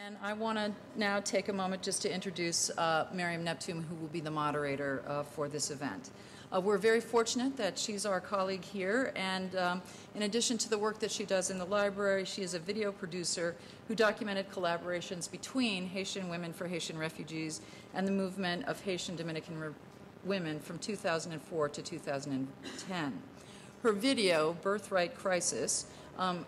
And I want to now take a moment just to introduce Miriam Neptune, who will be the moderator for this event. We're very fortunate that she's our colleague here, and in addition to the work that she does in the library, she is a video producer who documented collaborations between Haitian Women for Haitian Refugees and the movement of Haitian Dominican women from 2004 to 2010. Her video, Birthright Crisis,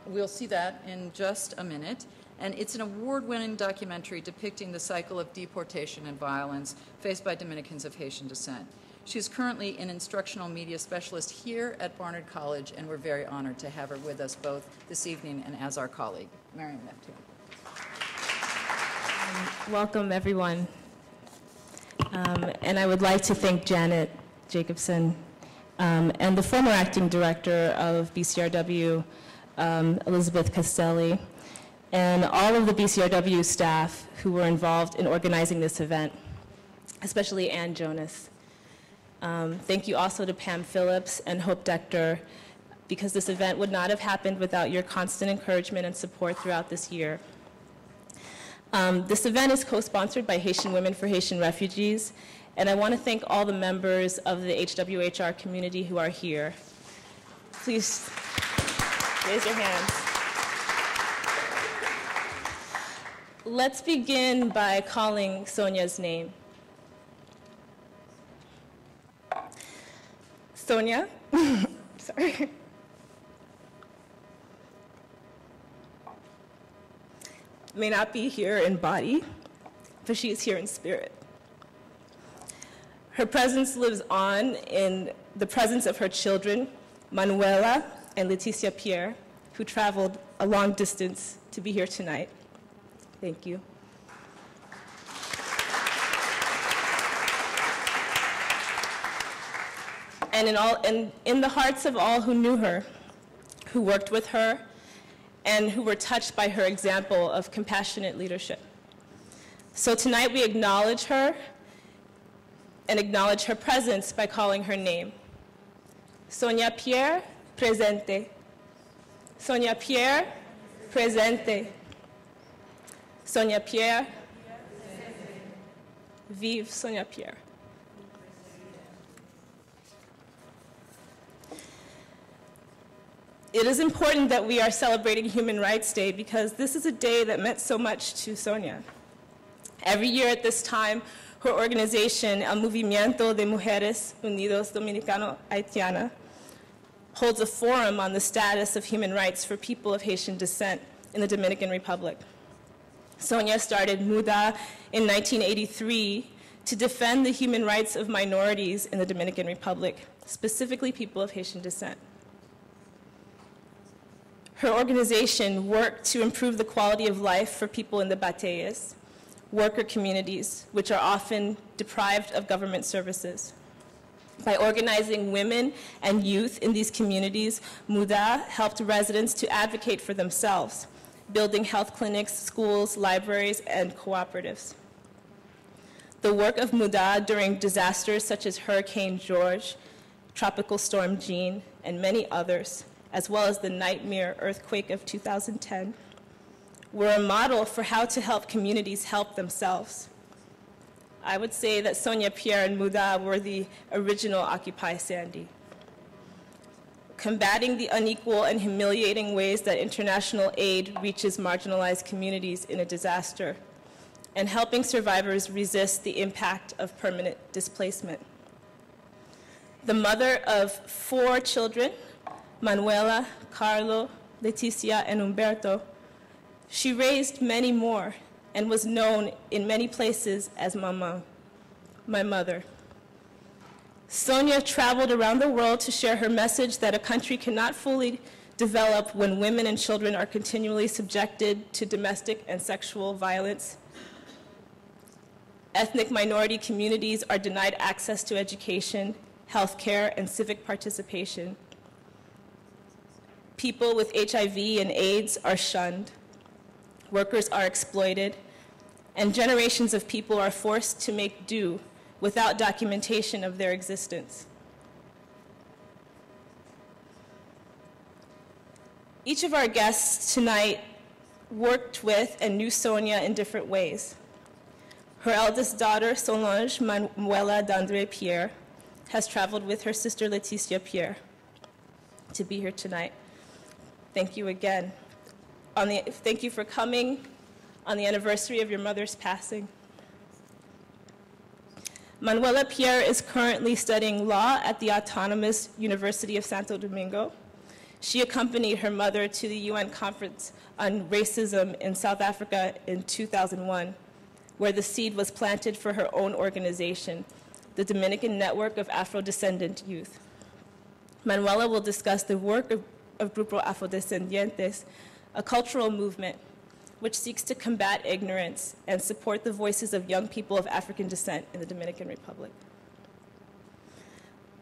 we'll see that in just a minute, and it's an award-winning documentary depicting the cycle of deportation and violence faced by Dominicans of Haitian descent. She's currently an instructional media specialist here at Barnard College, and we're very honored to have her with us both this evening and as our colleague. Miriam Neptune. Welcome, everyone. And I would like to thank Janet Jakobsen and the former acting director of BCRW, Elizabeth Castelli, and all of the BCRW staff who were involved in organizing this event, especially Ann Jonas. Thank you also to Pam Phillips and Hope Dector, because this event would not have happened without your constant encouragement and support throughout this year. This event is co-sponsored by Haitian Women for Haitian Refugees, and I want to thank all the members of the HWHR community who are here. Please raise your hands. Let's begin by calling Sonia's name. Sonia, sorry. May not be here in body, but she is here in spirit. Her presence lives on in the presence of her children, Manuela and Patricia Pierre, who traveled a long distance to be here tonight. Thank you. And in the hearts of all who knew her, who worked with her, and who were touched by her example of compassionate leadership. So tonight we acknowledge her and acknowledge her presence by calling her name. Sonia Pierre, presente. Sonia Pierre, presente. Sonia Pierre, vive Sonia Pierre. It is important that we are celebrating Human Rights Day because this is a day that meant so much to Sonia. Every year at this time, her organization, El Movimiento de Mujeres Dominico-Haitiana, holds a forum on the status of human rights for people of Haitian descent in the Dominican Republic. Sonia started MUDHA in 1983 to defend the human rights of minorities in the Dominican Republic, specifically people of Haitian descent. Her organization worked to improve the quality of life for people in the batallas, worker communities, which are often deprived of government services. By organizing women and youth in these communities, MUDHA helped residents to advocate for themselves, building health clinics, schools, libraries, and cooperatives. The work of MUDHA during disasters such as Hurricane George, Tropical Storm Jean, and many others, as well as the nightmare earthquake of 2010, were a model for how to help communities help themselves. I would say that Sonia Pierre and MUDHA were the original Occupy Sandy. Combating the unequal and humiliating ways that international aid reaches marginalized communities in a disaster, and helping survivors resist the impact of permanent displacement. The mother of 4 children, Manuela, Carlo, Leticia, and Humberto, she raised many more and was known in many places as Mama, my mother. Sonia traveled around the world to share her message that a country cannot fully develop when women and children are continually subjected to domestic and sexual violence. Ethnic minority communities are denied access to education, healthcare, and civic participation. People with HIV and AIDS are shunned. Workers are exploited, and generations of people are forced to make do without documentation of their existence. Each of our guests tonight worked with and knew Sonia in different ways. Her eldest daughter, Solange, Manuela Pierre, has traveled with her sister, Patricia Pierre, to be here tonight. Thank you again. Thank you for coming on the anniversary of your mother's passing. Manuela Pierre is currently studying law at the Autonomous University of Santo Domingo. She accompanied her mother to the UN Conference on Racism in South Africa in 2001, where the seed was planted for her own organization, the Dominican Network of Afro-Descendant Youth. Manuela will discuss the work of Grupo Afrodescendientes, a cultural movement which seeks to combat ignorance and support the voices of young people of African descent in the Dominican Republic.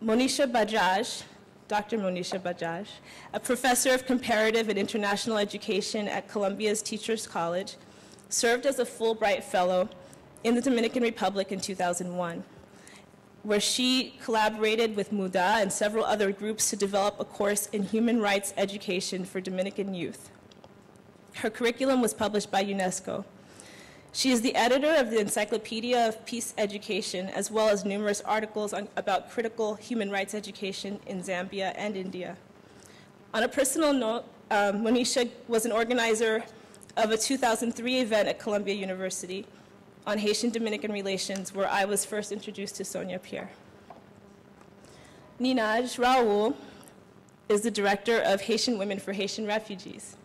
Monisha Bajaj, Dr. Monisha Bajaj, a professor of comparative and international education at Columbia's Teachers College, served as a Fulbright Fellow in the Dominican Republic in 2001, where she collaborated with MUDHA and several other groups to develop a course in human rights education for Dominican youth. Her curriculum was published by UNESCO. She is the editor of the Encyclopedia of Peace Education, as well as numerous articles about critical human rights education in Zambia and India. On a personal note, Monisha was an organizer of a 2003 event at Columbia University on Haitian-Dominican relations, where I was first introduced to Sonia Pierre. Ninaj Raoul is the director of Haitian Women for Haitian Refugees,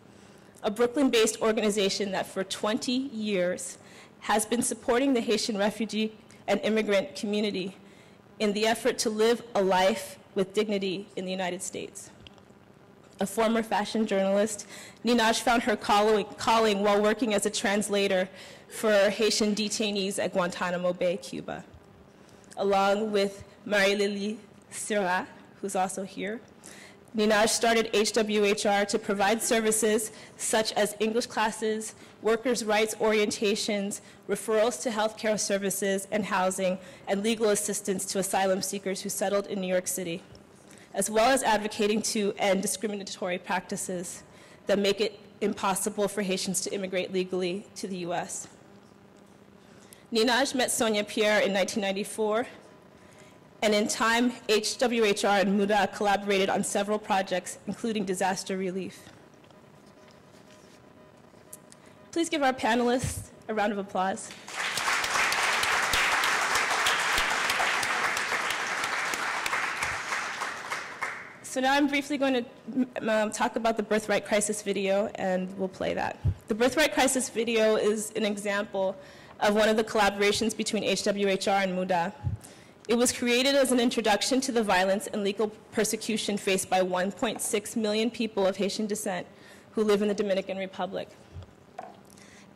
a Brooklyn-based organization that for 20 years has been supporting the Haitian refugee and immigrant community in the effort to live a life with dignity in the United States. A former fashion journalist, Ninaj found her calling while working as a translator for Haitian detainees at Guantanamo Bay, Cuba. Along with Marie-Lily Syrah, who's also here, Ninaj started HWHR to provide services such as English classes, workers' rights orientations, referrals to healthcare services and housing, and legal assistance to asylum seekers who settled in New York City, as well as advocating to end discriminatory practices that make it impossible for Haitians to immigrate legally to the US. Ninaj met Sonia Pierre in 1994, and in time, HWHR and MUDHA collaborated on several projects, including disaster relief. Please give our panelists a round of applause. So now I'm briefly going to talk about the Birthright Crisis video, and we'll play that. The Birthright Crisis video is an example of one of the collaborations between HWHR and MUDHA. It was created as an introduction to the violence and legal persecution faced by 1.6 million people of Haitian descent who live in the Dominican Republic.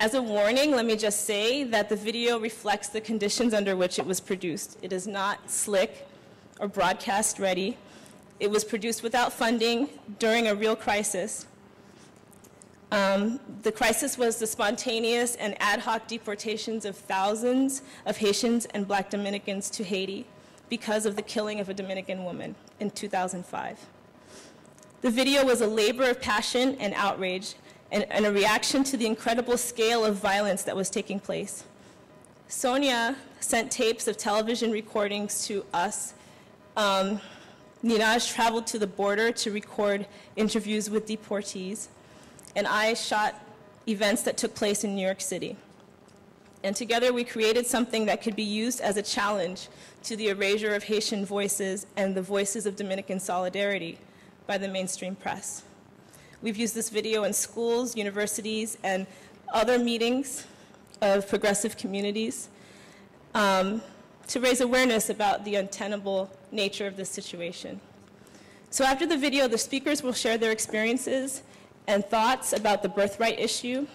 As a warning, let me just say that the video reflects the conditions under which it was produced. It is not slick or broadcast ready. It was produced without funding during a real crisis. The crisis was the spontaneous and ad hoc deportations of thousands of Haitians and Black Dominicans to Haiti because of the killing of a Dominican woman in 2005. The video was a labor of passion and outrage and a reaction to the incredible scale of violence that was taking place. Sonia sent tapes of television recordings to us. Ninaj traveled to the border to record interviews with deportees, and I shot events that took place in New York City. And together we created something that could be used as a challenge to the erasure of Haitian voices and the voices of Dominican solidarity by the mainstream press. We've used this video in schools, universities, and other meetings of progressive communities to raise awareness about the untenable nature of this situation. So after the video, the speakers will share their experiences and thoughts about the birthright issue,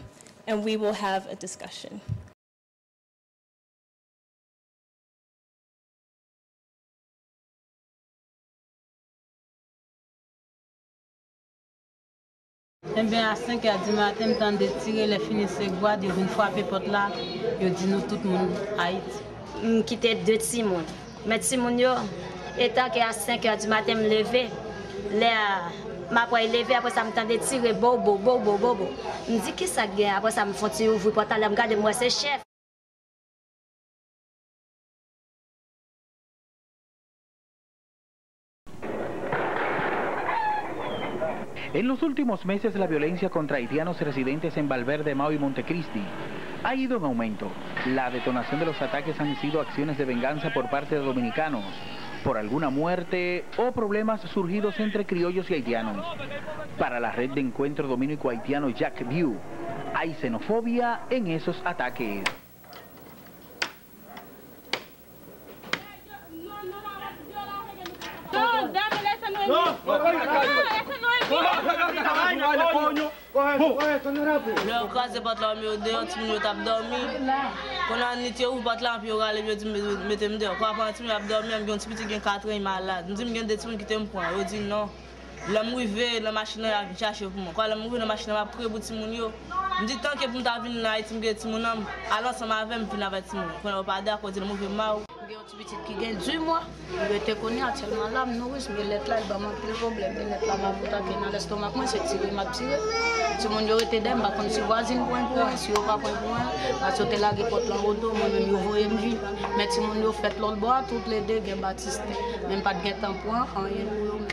and we will have a discussion. Eh bien, à 5h du matin, je tente de tirer les finisseurs bois, de venir frapper porte là, je dis nous tout le monde Haïti. Je quittais 2 petits monde. Mais petits monde yo, étant qu'à 5h du matin me lever, m'après lever après ça m'entendait tirer bobo. Me dit qui ça gagne après ça me font tirer ouvrir porte là me garder moi c'est chef. En los últimos meses, la violencia contra haitianos residentes en Valverde, Mao y Montecristi ha ido en aumento. La detonación de los ataques han sido acciones de venganza por parte de dominicanos, por alguna muerte o problemas surgidos entre criollos y haitianos. Para la red de encuentro dominico-haitiano Jakobsen, hay xenofobia en esos ataques. Le cas pas là mais de petit minute t'a dormi quand on était ou pas là puis on aller mettre me dehors quoi pendant petit minute dormi me un petit qui 4 ans malade me dit me des petits qui t'aime point on dit non la m'rivé la machine a chercher pour moi quand la m'rivé la machine a prêt pour petit moun yo me dit tant que pour ta venir là Haïti me petit moun alors ensemble avec me puis avec petit moun quand on pas d'accord dit m'rivé mal un petit qui gagne 10 mois, il était connu actuellement là, nous mais l'être là, il va manquer le problème, l'être là, ma putain qui est dans l'estomac, moi c'est tiré, m'a tiré. Si mon Dieu était d'elle, bah comme si voisine point pour un, si on pas point pour un, bah sauter là, il porte l'auto, moi même il voyait une vie. Mais si mon Dieu fait l'autre bois, toutes les deux, il Baptiste, même pas de guet en point, rien pour eux.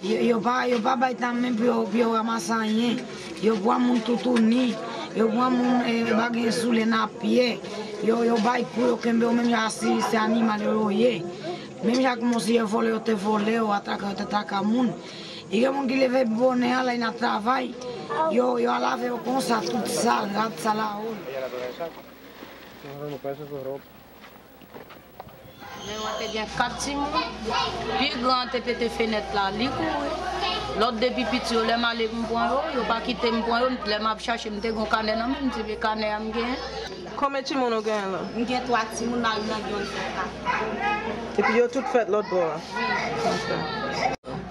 Yo pas baitan même pour ramasser rien. Yo bois mon toutouni, yo bois mon bagage sous les napiers. Yo bail pour que même assis c'est animal royer. Même já commencé à voler ou te voler ou attaquer moun. Et yo mon qui leve bonnet là il na travail. Yo a laver comme ça tout sale, rat ça là haut. On était bien 4 timons, puis grand était fenêtre là, li courir. L'autre depuis petit, les mal les m'point yo pas quitter m'point yo, les m'a chercher m'te gon canet nan même ti canet am gen. Combien de timons on gagne là? On gagne 3 timons dans une avion. Et puis yo tout fait l'autre bord.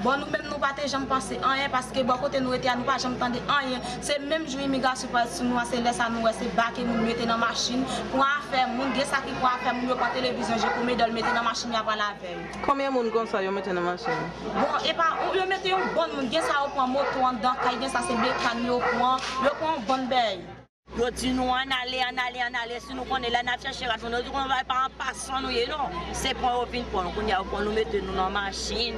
Bon, nous-mêmes, nous ne pouvons pas penser rien parce que bon côté nous étions, nous ne pouvons pas entendre rien. C'est même jour immigration parce que nous, c'est laisser nous, c'est baquer, nous mettre dans la machine pour faire, nous, des ça qui pour faire, nous, pas télévision, j'ai commis de le mettre dans la machine après la veille. Combien de monde comme ça, vous mettez dans la machine? Bon, et pas, vous mettez un bon monde, ça au point moto en dedans, ça c'est mécanique au point, le point bonne veille. Yo dit nous en aller, si nous connaissons la navire chercher, on ne va pas en passant nous, non. C'est pour nous mettre nous dans la machine,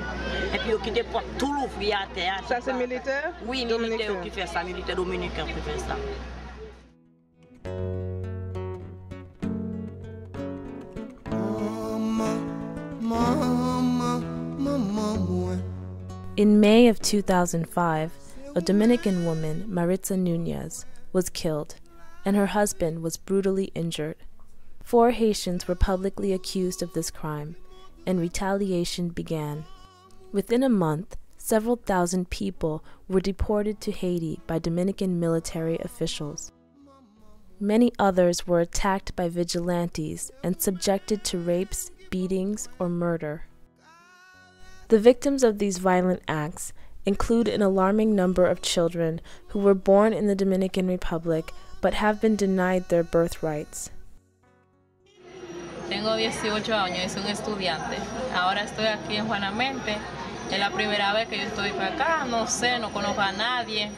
et puis on quitte pour tout l'ouvrier à terre. Ça c'est militaire? Oui, militaire qui fait ça, militaire dominicain qui fait ça. In May of 2005, a Dominican woman, Maritza Nunez, was killed, and her husband was brutally injured. 4 Haitians were publicly accused of this crime, and retaliation began. Within a month, several thousand people were deported to Haiti by Dominican military officials. Many others were attacked by vigilantes and subjected to rapes, beatings, or murder. The victims of these violent acts include an alarming number of children who were born in the Dominican Republic but have been denied their birthrights. Tengo 18 años y soy un estudiante. Ahora estoy aquí en Juanamente. Es la primera vez que yo estoy para acá. No sé, no conozco a nadie.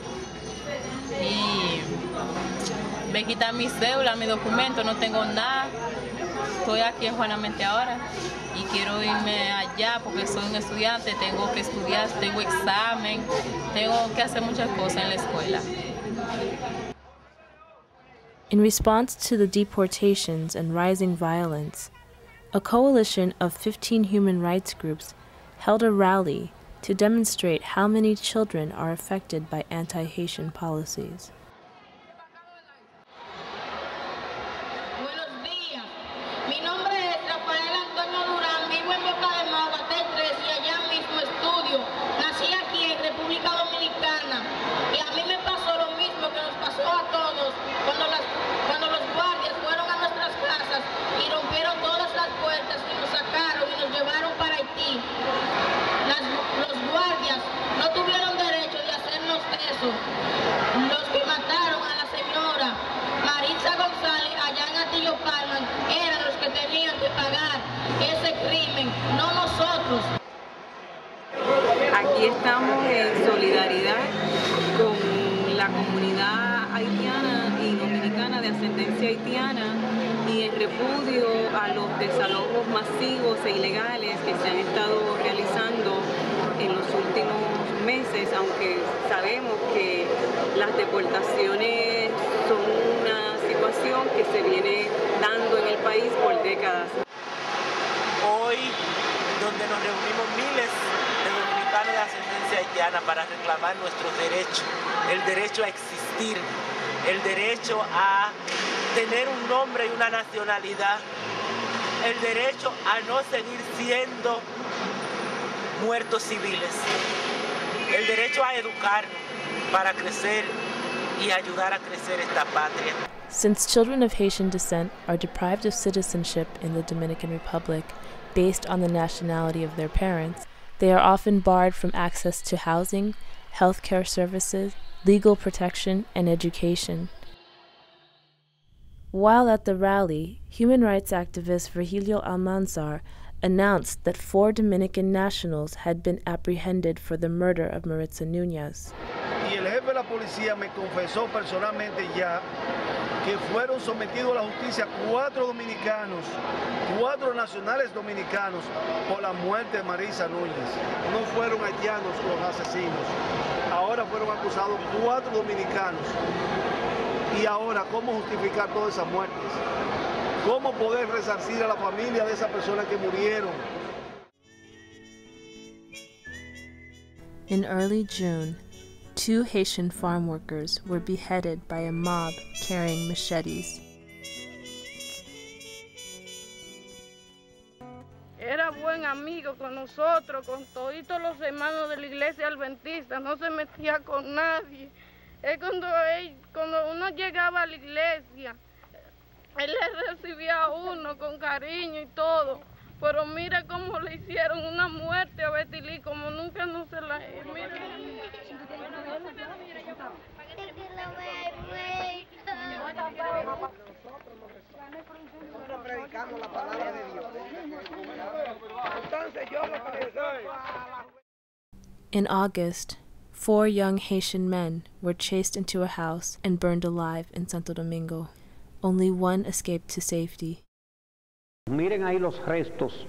Y me quitan mi cédula, mi documento, no tengo nada. Estoy aquí en Juanamente ahora. Y quiero irme allá porque soy un estudiante, tengo que estudiar, tengo examen, tengo que hacer muchas cosas en la escuela. In response to the deportations and rising violence, a coalition of 15 human rights groups held a rally to demonstrate how many children are affected by anti-Haitian policies. Los que mataron a la señora Patricia González allá en eran los que tenían que pagar ese crimen, no nosotros. Aquí Aquí estamos en solidaridad con la comunidad haitiana y dominicana de ascendencia haitiana y en repudio a los desalojos masivos e ilegales que se han estado realizando en los últimos meses, aunque sabemos que las deportaciones son una situación que se viene dando en el país por décadas. Hoy, donde nos reunimos miles de dominicanos de ascendencia haitiana para reclamar nuestros derechos, el derecho a existir, el derecho a tener un nombre y una nacionalidad, el derecho a no seguir siendo muertos civiles, el derecho a educarnos para crecer y ayudar a crecer esta patria. Since children of Haitian descent are deprived of citizenship in the Dominican Republic based on the nationality of their parents, they are often barred from access to housing, healthcare services, legal protection, and education. While at the rally, human rights activist Virgilio Almanzar announced that 4 Dominican nationals had been apprehended for the murder of Maritza Núñez. Y el jefe de la policía me confesó personalmente ya que fueron sometidos a la justicia 4 dominicanos, 4 nacionales dominicanos por la muerte de Maritza Núñez. No fueron haitianos los asesinos, ahora fueron acusados 4 dominicanos. Y ahora, ¿cómo justificar todas esas muertes? ¿Cómo poder resarcir a la familia de esas personas que murieron? In early June, 2 Haitian farm workers were beheaded by a mob carrying machetes. Era buen amigo con nosotros, con todos los hermanos de la iglesia adventista, no se metía con nadie. Cuando uno llegaba a la iglesia, él le recibía a uno con cariño y todo. Pero mira cómo le hicieron una muerte a Betilí, como nunca no se la... Predicando la palabra de Dios. Entonces yo lo que... In August, 4 young Haitian men were chased into a house and burned alive in Santo Domingo. Only one escaped to safety. Miren ahí los restos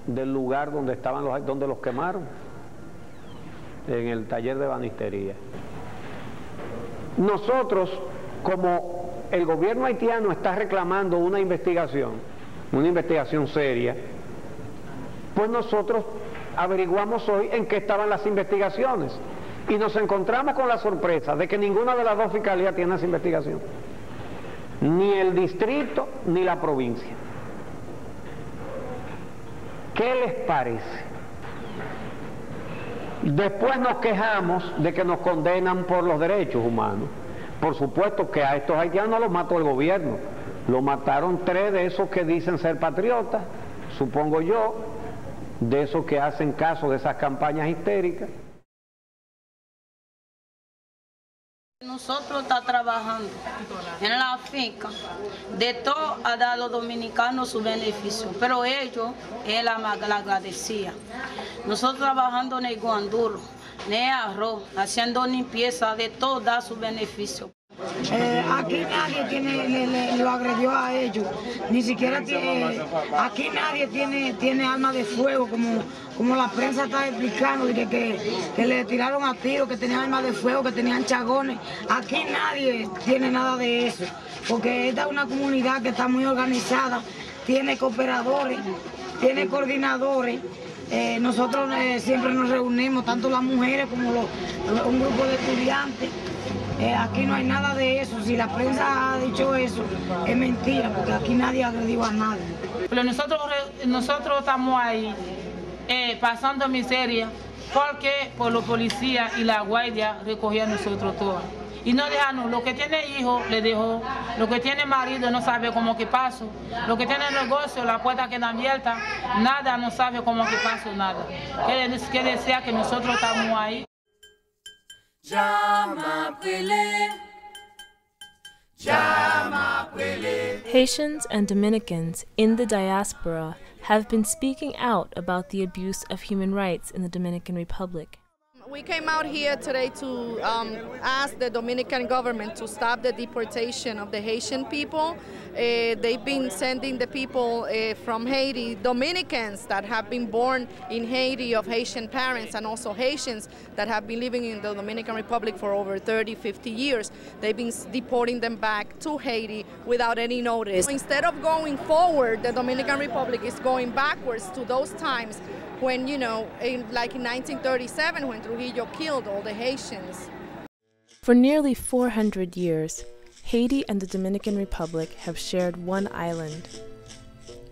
del lugar donde estaban donde los quemaron, en el taller de banistería. Nosotros, como el gobierno haitiano está reclamando una investigación seria, pues nosotros averiguamos hoy en qué estaban las investigaciones y nos encontramos con la sorpresa de que ninguna de las 2 fiscalías tiene esa investigación, ni el distrito ni la provincia. ¿Qué les parece? Después nos quejamos de que nos condenan por los derechos humanos. Por supuesto que a estos haitianos los mató el gobierno. Lo mataron 3 de esos que dicen ser patriotas, supongo yo, de esos que hacen caso de esas campañas histéricas. Nosotros estamos trabajando en la finca de todo a dar a los dominicanos su beneficio, pero ellos, él la agradecía. Nosotros trabajando en el guanduro, en el arroz, haciendo limpieza, de todo da su beneficio. Aquí nadie lo agredió a ellos, ni siquiera aquí nadie tiene armas de fuego como la prensa está explicando, que le tiraron a tiros, que tenían armas de fuego, que tenían chagones. Aquí nadie tiene nada de eso, porque esta es una comunidad que está muy organizada, tiene cooperadores, tiene coordinadores. Nosotros siempre nos reunimos, tanto las mujeres como un grupo de estudiantes. Aquí no hay nada de eso. Si la prensa ha dicho eso, es mentira, porque aquí nadie agredió a nadie. Pero nosotros estamos ahí pasando miseria, porque por los policías y la guardia recogían nosotros todos. Y no dejaron, lo que tiene hijo le dejó, lo que tiene marido no sabe cómo que pasó, lo que tiene negocio, la puerta queda abierta, nada, no sabe cómo que pasó, nada. Que decía que nosotros estamos ahí. Haitians and Dominicans in the diaspora have been speaking out about the abuse of human rights in the Dominican Republic. We came out here today to ask the Dominican government to stop the deportation of the Haitian people. They've been sending the people from Haiti, Dominicans that have been born in Haiti of Haitian parents, and also Haitians that have been living in the Dominican Republic for over 30, 50 years. They've been deporting them back to Haiti without any notice. Instead of going forward, the Dominican Republic is going backwards to those times when, you know, like in 1937, when Trujillo killed all the Haitians. For nearly 400 years, Haiti and the Dominican Republic have shared one island.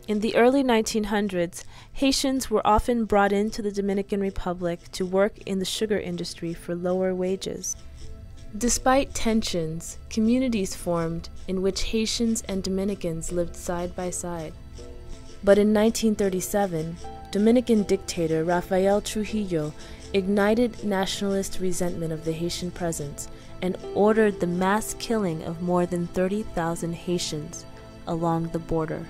In the early 1900s, Haitians were often brought into the Dominican Republic to work in the sugar industry for lower wages. Despite tensions, communities formed in which Haitians and Dominicans lived side by side. But in 1937, Dominican dictator Rafael Trujillo ignited nationalist resentment of the Haitian presence and ordered the mass killing of more than 30,000 Haitians along the border.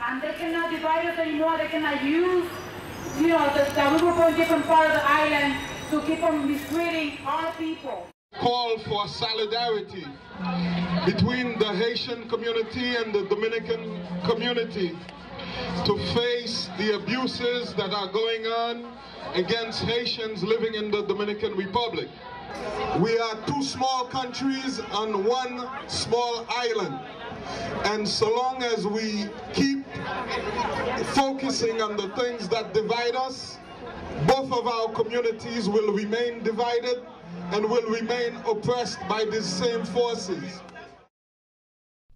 And they cannot divide us anymore. They cannot use, you know, that we were from different part of the island to keep on mistreating our people. Call for solidarity between the Haitian community and the Dominican community to face the abuses that are going on against Haitians living in the Dominican Republic. We are two small countries on one small island, and so long as we keep focusing on the things that divide us, both of our communities will remain divided and will remain oppressed by these same forces.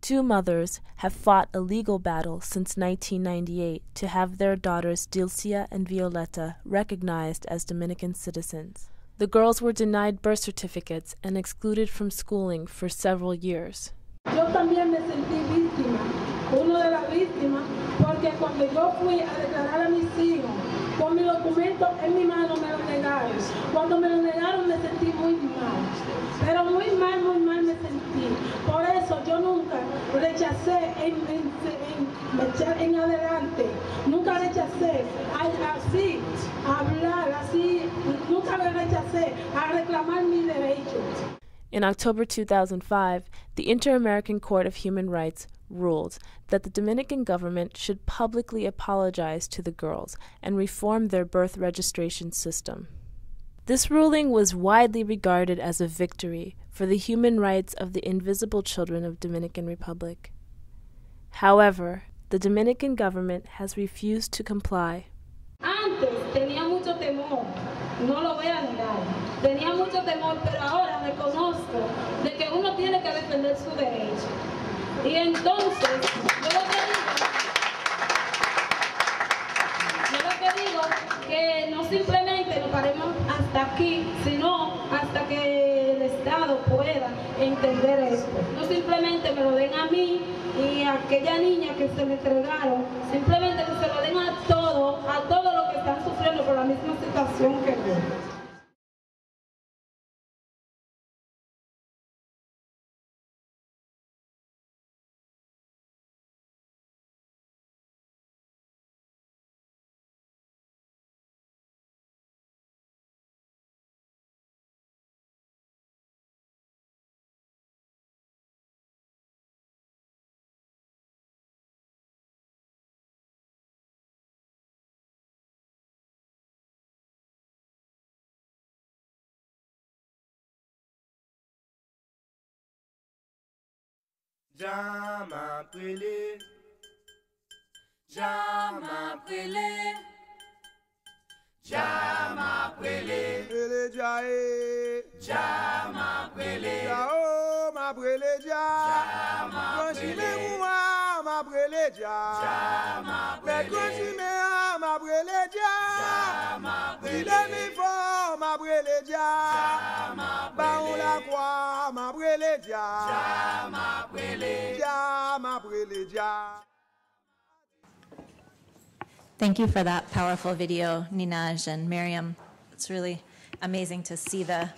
Two mothers have fought a legal battle since 1998 to have their daughters Dilcia and Violeta recognized as Dominican citizens. The girls were denied birth certificates and excluded from schooling for several years. Yo también me sentí víctima, uno de las víctimas, porque cuando yo fui a declarar a mis hijos, con mi documento en mi mano me lo negaron. Cuando me lo negaron me sentí muy mal, pero muy mal me sentí. Por eso yo nunca rechacé en adelante, nunca rechacé así, hablar así, nunca me rechacé a reclamar mis derechos. In October 2005, the Inter-American Court of Human Rights ruled that the Dominican government should publicly apologize to the girls and reform their birth registration system. This ruling was widely regarded as a victory for the human rights of the invisible children of Dominican Republic. However, the Dominican government has refused to comply. Antes tenía mucho temor, no lo voy a negar. Tenía mucho temor, pero ahora reconozco de que uno tiene que defender su derecho. Y entonces, yo lo que digo que no simplemente nos paremos hasta aquí, sino hasta que el Estado pueda entender esto. No simplemente me lo den a mí y a aquella niña que se le entregaron, simplemente que se lo den a todos los que están sufriendo por la misma situación que yo. Jama prele, Jama prele, Jama prele, prele jae, Jama prele, Jao ma prele Jama prele, ma prele Jama prele, Consime ma prele Jama prele, mi fo ma prele Jama prele, la croix ma prele Jama prele, Jama prele Jama. Thank you for that powerful video, Ninaj and Miriam. It's really amazing to see the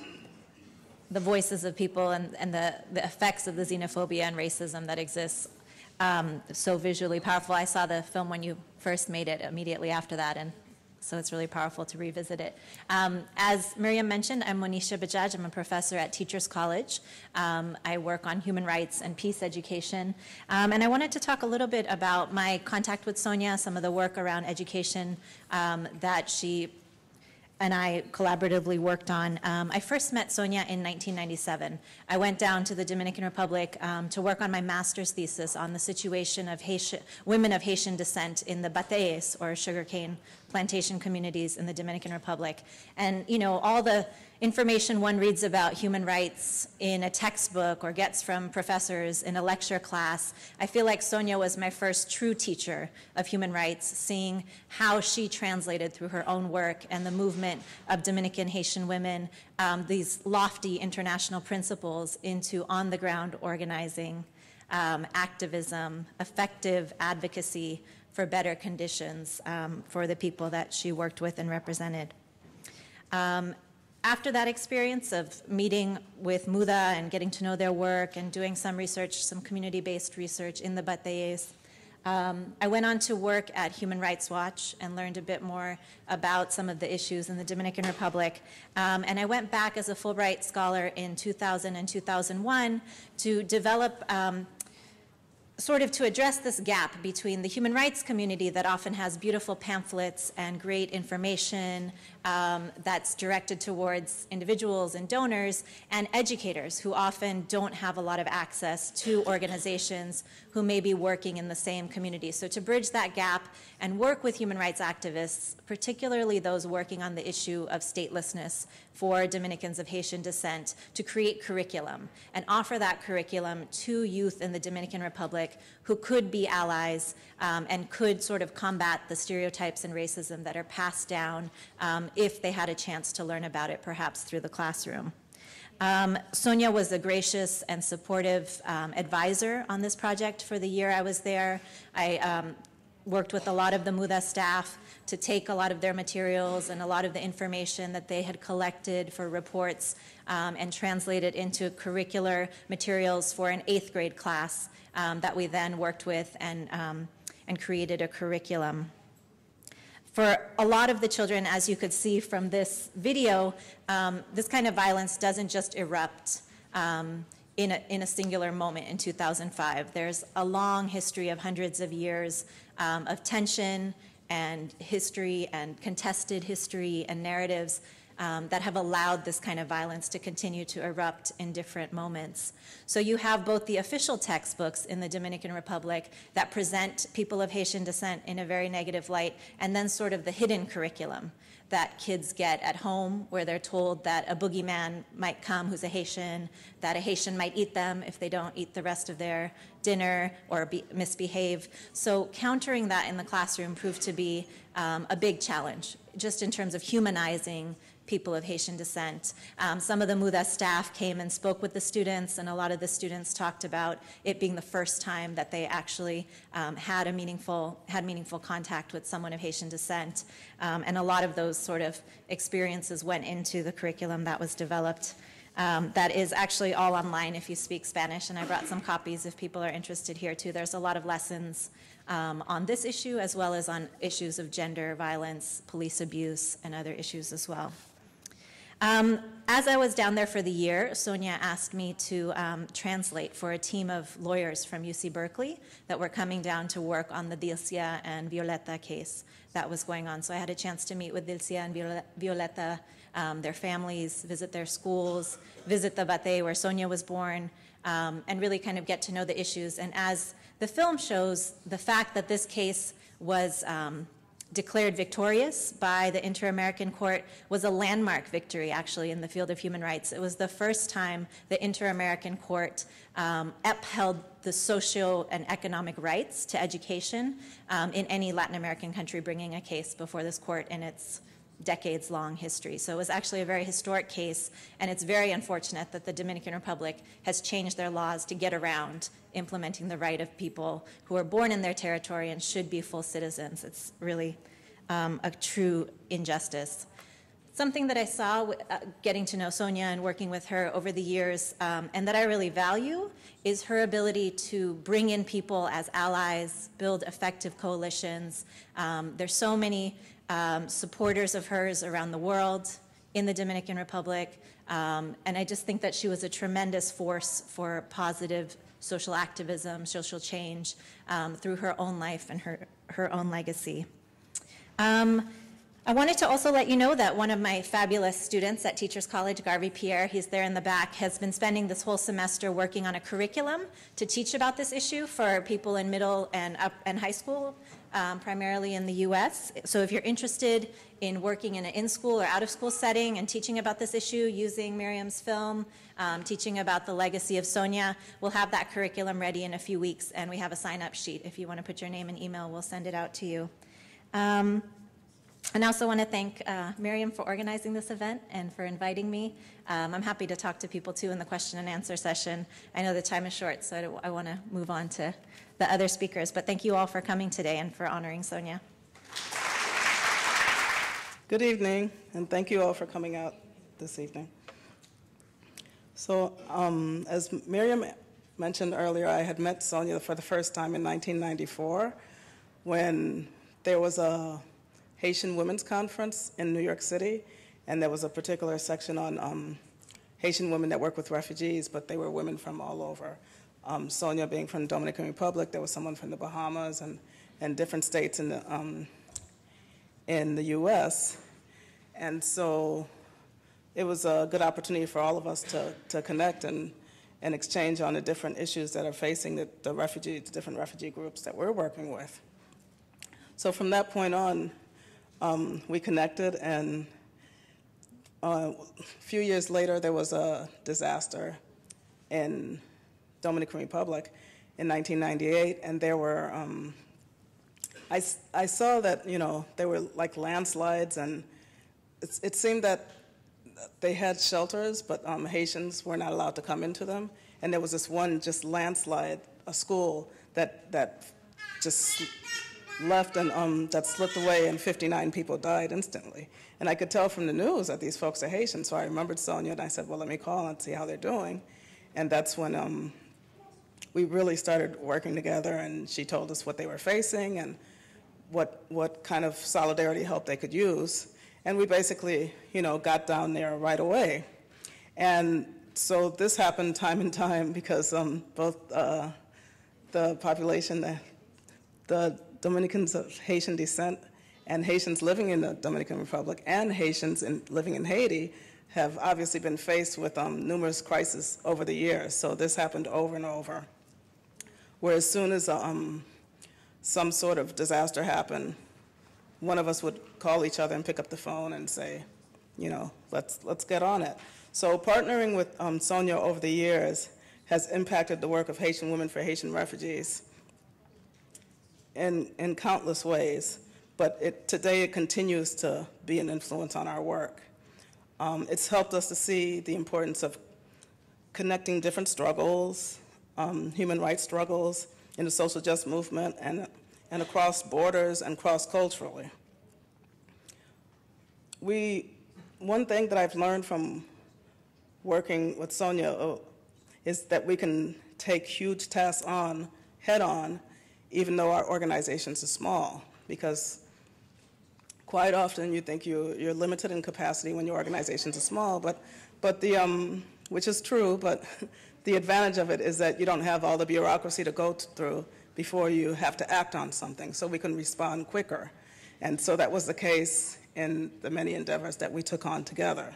voices of people and the effects of the xenophobia and racism that exists so visually powerful. I saw the film when you first made it immediately after that, and so it's really powerful to revisit it. As Miriam mentioned, I'm Monisha Bajaj. I'm a professor at Teachers College. I work on human rights and peace education. And I wanted to talk a little bit about my contact with Sonia, some of the work around education that she and I collaboratively worked on. I first met Sonia in 1997. I went down to the Dominican Republic to work on my master's thesis on the situation of women of Haitian descent in the Bateyes, or sugarcane plantation communities in the Dominican Republic. And, you know, all the information one reads about human rights in a textbook or gets from professors in a lecture class, I feel like Sonia was my first true teacher of human rights, seeing how she translated through her own work and the movement of Dominican Haitian women these lofty international principles into on-the-ground organizing, activism, effective advocacy for better conditions for the people that she worked with and represented. After that experience of meeting with MUDHA and getting to know their work and doing some research, some community-based research in the Bateyes, I went on to work at Human Rights Watch and learned a bit more about some of the issues in the Dominican Republic. And I went back as a Fulbright scholar in 2000 and 2001 to develop sort of to address this gap between the human rights community that often has beautiful pamphlets and great information that's directed towards individuals and donors, and educators who often don't have a lot of access to organizations who may be working in the same community. So to bridge that gap and work with human rights activists, particularly those working on the issue of statelessness for Dominicans of Haitian descent, to create curriculum and offer that curriculum to youth in the Dominican Republic who could be allies and could sort of combat the stereotypes and racism that are passed down if they had a chance to learn about it, perhaps through the classroom. Sonia was a gracious and supportive advisor on this project for the year I was there. I worked with a lot of the MUDHA staff to take a lot of their materials and a lot of the information that they had collected for reports and translate it into curricular materials for an 8th grade class that we then worked with and created a curriculum. For a lot of the children, as you could see from this video, this kind of violence doesn't just erupt in a singular moment in 2005. There's a long history of hundreds of years of tension and history and contested history and narratives that have allowed this kind of violence to continue to erupt in different moments. So you have both the official textbooks in the Dominican Republic that present people of Haitian descent in a very negative light, and then sort of the hidden curriculum that kids get at home, where they're told that a boogeyman might come who's a Haitian, that a Haitian might eat them if they don't eat the rest of their dinner or misbehave. So countering that in the classroom proved to be a big challenge, just in terms of humanizing people of Haitian descent. Some of the MUDHA staff came and spoke with the students, and a lot of the students talked about it being the first time that they actually had meaningful contact with someone of Haitian descent. And a lot of those sort of experiences went into the curriculum that was developed. That is actually all online if you speak Spanish, and I brought some copies if people are interested here too. There's a lot of lessons on this issue, as well as on issues of gender violence, police abuse, and other issues as well. As I was down there for the year, Sonia asked me to translate for a team of lawyers from UC Berkeley that were coming down to work on the Dilcia and Violeta case that was going on. So I had a chance to meet with Dilcia and Violeta, their families, visit their schools, visit the Batey where Sonia was born, and really kind of get to know the issues. And as the film shows, the fact that this case was declared victorious by the Inter-American Court was a landmark victory, actually, in the field of human rights. It was the first time the Inter-American Court upheld the social and economic rights to education in any Latin American country bringing a case before this court in its decades-long history. So it was actually a very historic case, and it's very unfortunate that the Dominican Republic has changed their laws to get around implementing the right of people who are born in their territory and should be full citizens. It's really a true injustice. Something that I saw getting to know Sonia and working with her over the years, and that I really value, is her ability to bring in people as allies, build effective coalitions. There's so many supporters of hers around the world, in the Dominican Republic, and I just think that she was a tremendous force for positive social activism, social change, through her own life and her own legacy. I wanted to also let you know that one of my fabulous students at Teachers College, Garvey Pierre, he's there in the back, has been spending this whole semester working on a curriculum to teach about this issue for people in middle and high school, primarily in the US. So if you're interested in working in an in-school or out-of-school setting and teaching about this issue using Miriam's film, teaching about the legacy of Sonia, we'll have that curriculum ready in a few weeks, and we have a sign-up sheet. If you want to put your name and email, we'll send it out to you. And I also want to thank Miriam for organizing this event and for inviting me. I'm happy to talk to people too in the question and answer session. I know the time is short, so I want to move on to the other speakers. But thank you all for coming today and for honoring Sonia. Good evening, and thank you all for coming out this evening. So as Miriam mentioned earlier, I had met Sonia for the first time in 1994 when there was a Haitian Women's Conference in New York City, and there was a particular section on Haitian women that work with refugees, but they were women from all over. Sonia being from the Dominican Republic, there was someone from the Bahamas and different states in the US. And so it was a good opportunity for all of us to connect and exchange on the different issues that are facing the different refugee groups that we're working with. So from that point on, we connected, and a few years later, there was a disaster in Dominican Republic in 1998, and there were, I saw that, there were like landslides, and it seemed that they had shelters, but Haitians were not allowed to come into them, and there was this one just landslide, a school that just left and that slipped away, and 59 people died instantly. And I could tell from the news that these folks are Haitian, so I remembered Sonia, and I said, well, let me call and see how they're doing. And that's when we really started working together, and she told us what they were facing and what kind of solidarity help they could use. And we basically, got down there right away. And so this happened time and time because both the population, the Dominicans of Haitian descent and Haitians living in the Dominican Republic and Haitians living in Haiti have obviously been faced with numerous crises over the years. So this happened over and over, where as soon as some sort of disaster happened, one of us would call each other and pick up the phone and say, let's get on it. So partnering with Sonia over the years has impacted the work of Haitian Women for Haitian Refugees in countless ways, but today it continues to be an influence on our work. It's helped us to see the importance of connecting different struggles, human rights struggles in the social justice movement and across borders and cross-culturally. One thing that I've learned from working with Sonia is that we can take huge tasks on head-on, even though our organizations are small, because quite often you think you're limited in capacity when your organizations are small, but which is true, but the advantage of it is that you don't have all the bureaucracy to go through before you have to act on something, so we can respond quicker. And so that was the case in the many endeavors that we took on together.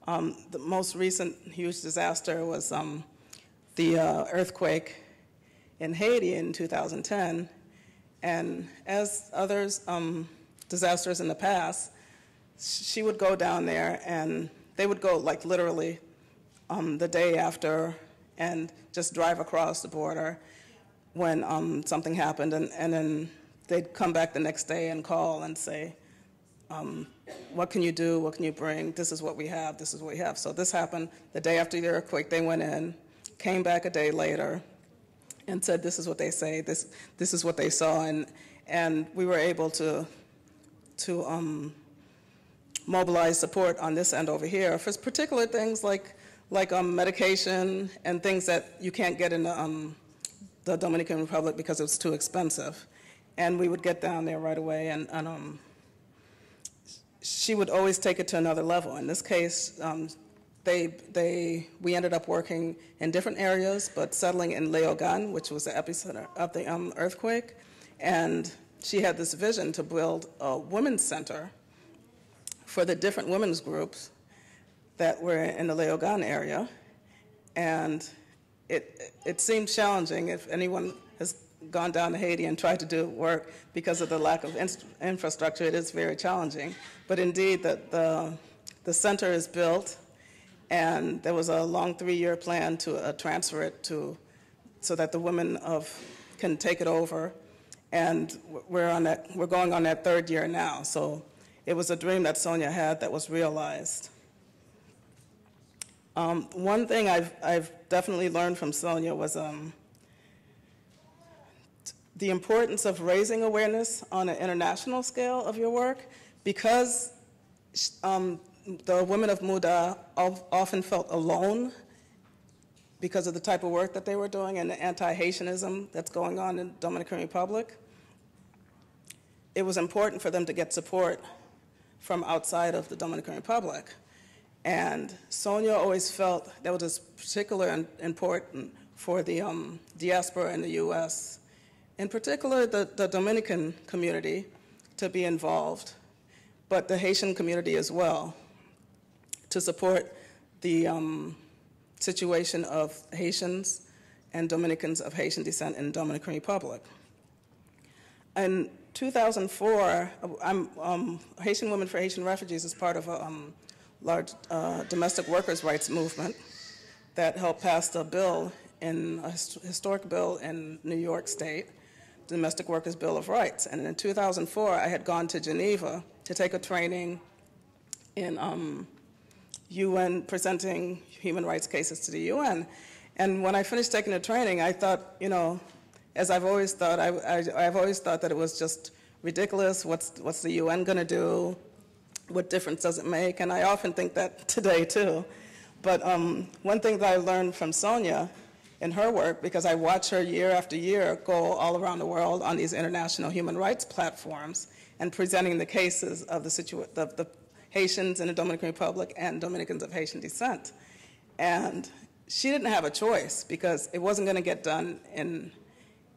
The most recent huge disaster was the earthquake in Haiti in 2010, and as others disasters in the past, she would go down there, and they would go like literally the day after and just drive across the border when something happened, and then they'd come back the next day and call and say, what can you do, what can you bring, this is what we have, this is what we have. So this happened the day after the earthquake. They went in, came back a day later, and said, this is what they say, this is what they saw, and we were able to mobilized support on this end over here for particular things like medication and things that you can't get in the Dominican Republic because it's too expensive. And we would get down there right away, and she would always take it to another level. In this case, we ended up working in different areas, but settling in Leogan, which was the epicenter of the earthquake. And she had this vision to build a women's center for the different women's groups that were in the Leogan area. And it seemed challenging. If anyone has gone down to Haiti and tried to do work because of the lack of infrastructure, it is very challenging. But indeed, the center is built, and there was a long 3-year plan to transfer it so that the women can take it over. And we're going on that 3rd year now. So it was a dream that Sonia had that was realized. One thing I've definitely learned from Sonia was the importance of raising awareness on an international scale of your work, because the women of MUDHA often felt alone because of the type of work that they were doing and the anti-Haitianism that's going on in the Dominican Republic. It was important for them to get support from outside of the Dominican Republic. And Sonia always felt that was particularly important for the diaspora in the US, in particular the Dominican community, to be involved, but the Haitian community as well, to support the situation of Haitians and Dominicans of Haitian descent in the Dominican Republic. In 2004, Haitian Women for Haitian Refugees is part of a large domestic workers' rights movement that helped pass a bill, a historic bill in New York State, Domestic Workers' Bill of Rights. And in 2004, I had gone to Geneva to take a training in UN, presenting human rights cases to the UN. And when I finished taking the training, I thought, as I've always thought, I've always thought that it was just ridiculous. What's the UN going to do? What difference does it make? And I often think that today, too. But one thing that I learned from Sonia in her work, because I watch her year after year go all around the world on these international human rights platforms and presenting the cases of the Haitians in the Dominican Republic and Dominicans of Haitian descent. And she didn't have a choice, because it wasn't going to get done in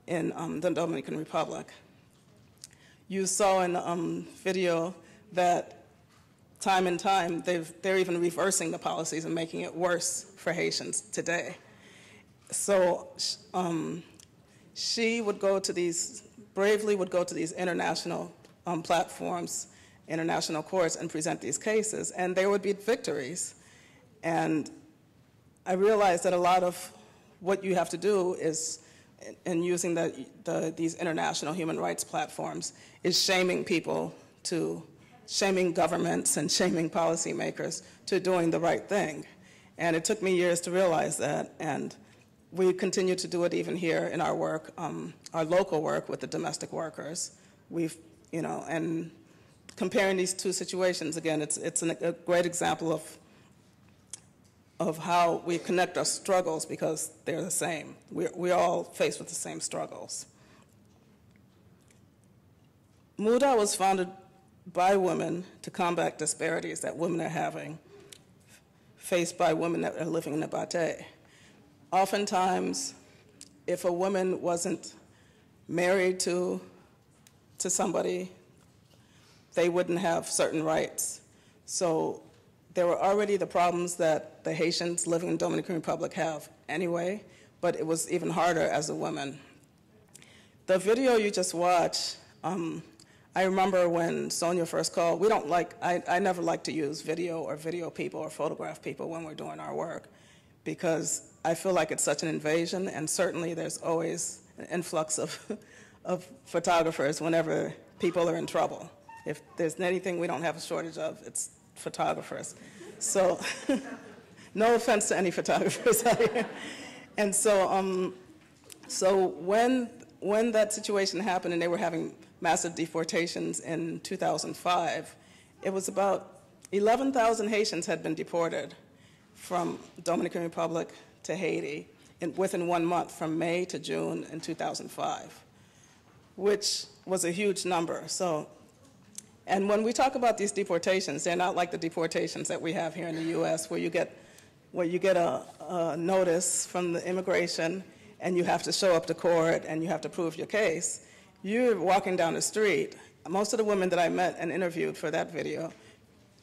the Dominican Republic. You saw in the video that time and time, they're even reversing the policies and making it worse for Haitians today. So she would go to these, bravely would go to these international platforms, international courts, and present these cases, and there would be victories. And I realized that a lot of what you have to do is, in using these international human rights platforms, is shaming people shaming governments and shaming policymakers to doing the right thing. And it took me years to realize that, and we continue to do it even here in our work, our local work with the domestic workers. And comparing these two situations, again, it's a great example of how we connect our struggles, because they're the same. We're all faced with the same struggles. MUDHA was founded by women to combat disparities that women are faced by women that are living in the Bate. Oftentimes, if a woman wasn't married to somebody, they wouldn't have certain rights. So there were already the problems that the Haitians living in the Dominican Republic have anyway, but it was even harder as a woman. The video you just watched, I remember when Sonia first called, I never like to use video or video people or photograph people when we're doing our work, because I feel like it's such an invasion, and certainly there's always an influx of photographers whenever people are in trouble. If there's anything we don't have a shortage of, it's photographers. So no offense to any photographers out here. And so, when that situation happened and they were having massive deportations in 2005, it was about 11,000 Haitians had been deported from Dominican Republic to Haiti within 1 month, from May to June in 2005, which was a huge number. And when we talk about these deportations, they're not like the deportations that we have here in the U.S., where you get a notice from the immigration and you have to show up to court and you have to prove your case. You're walking down the street. Most of the women that I met and interviewed for that video,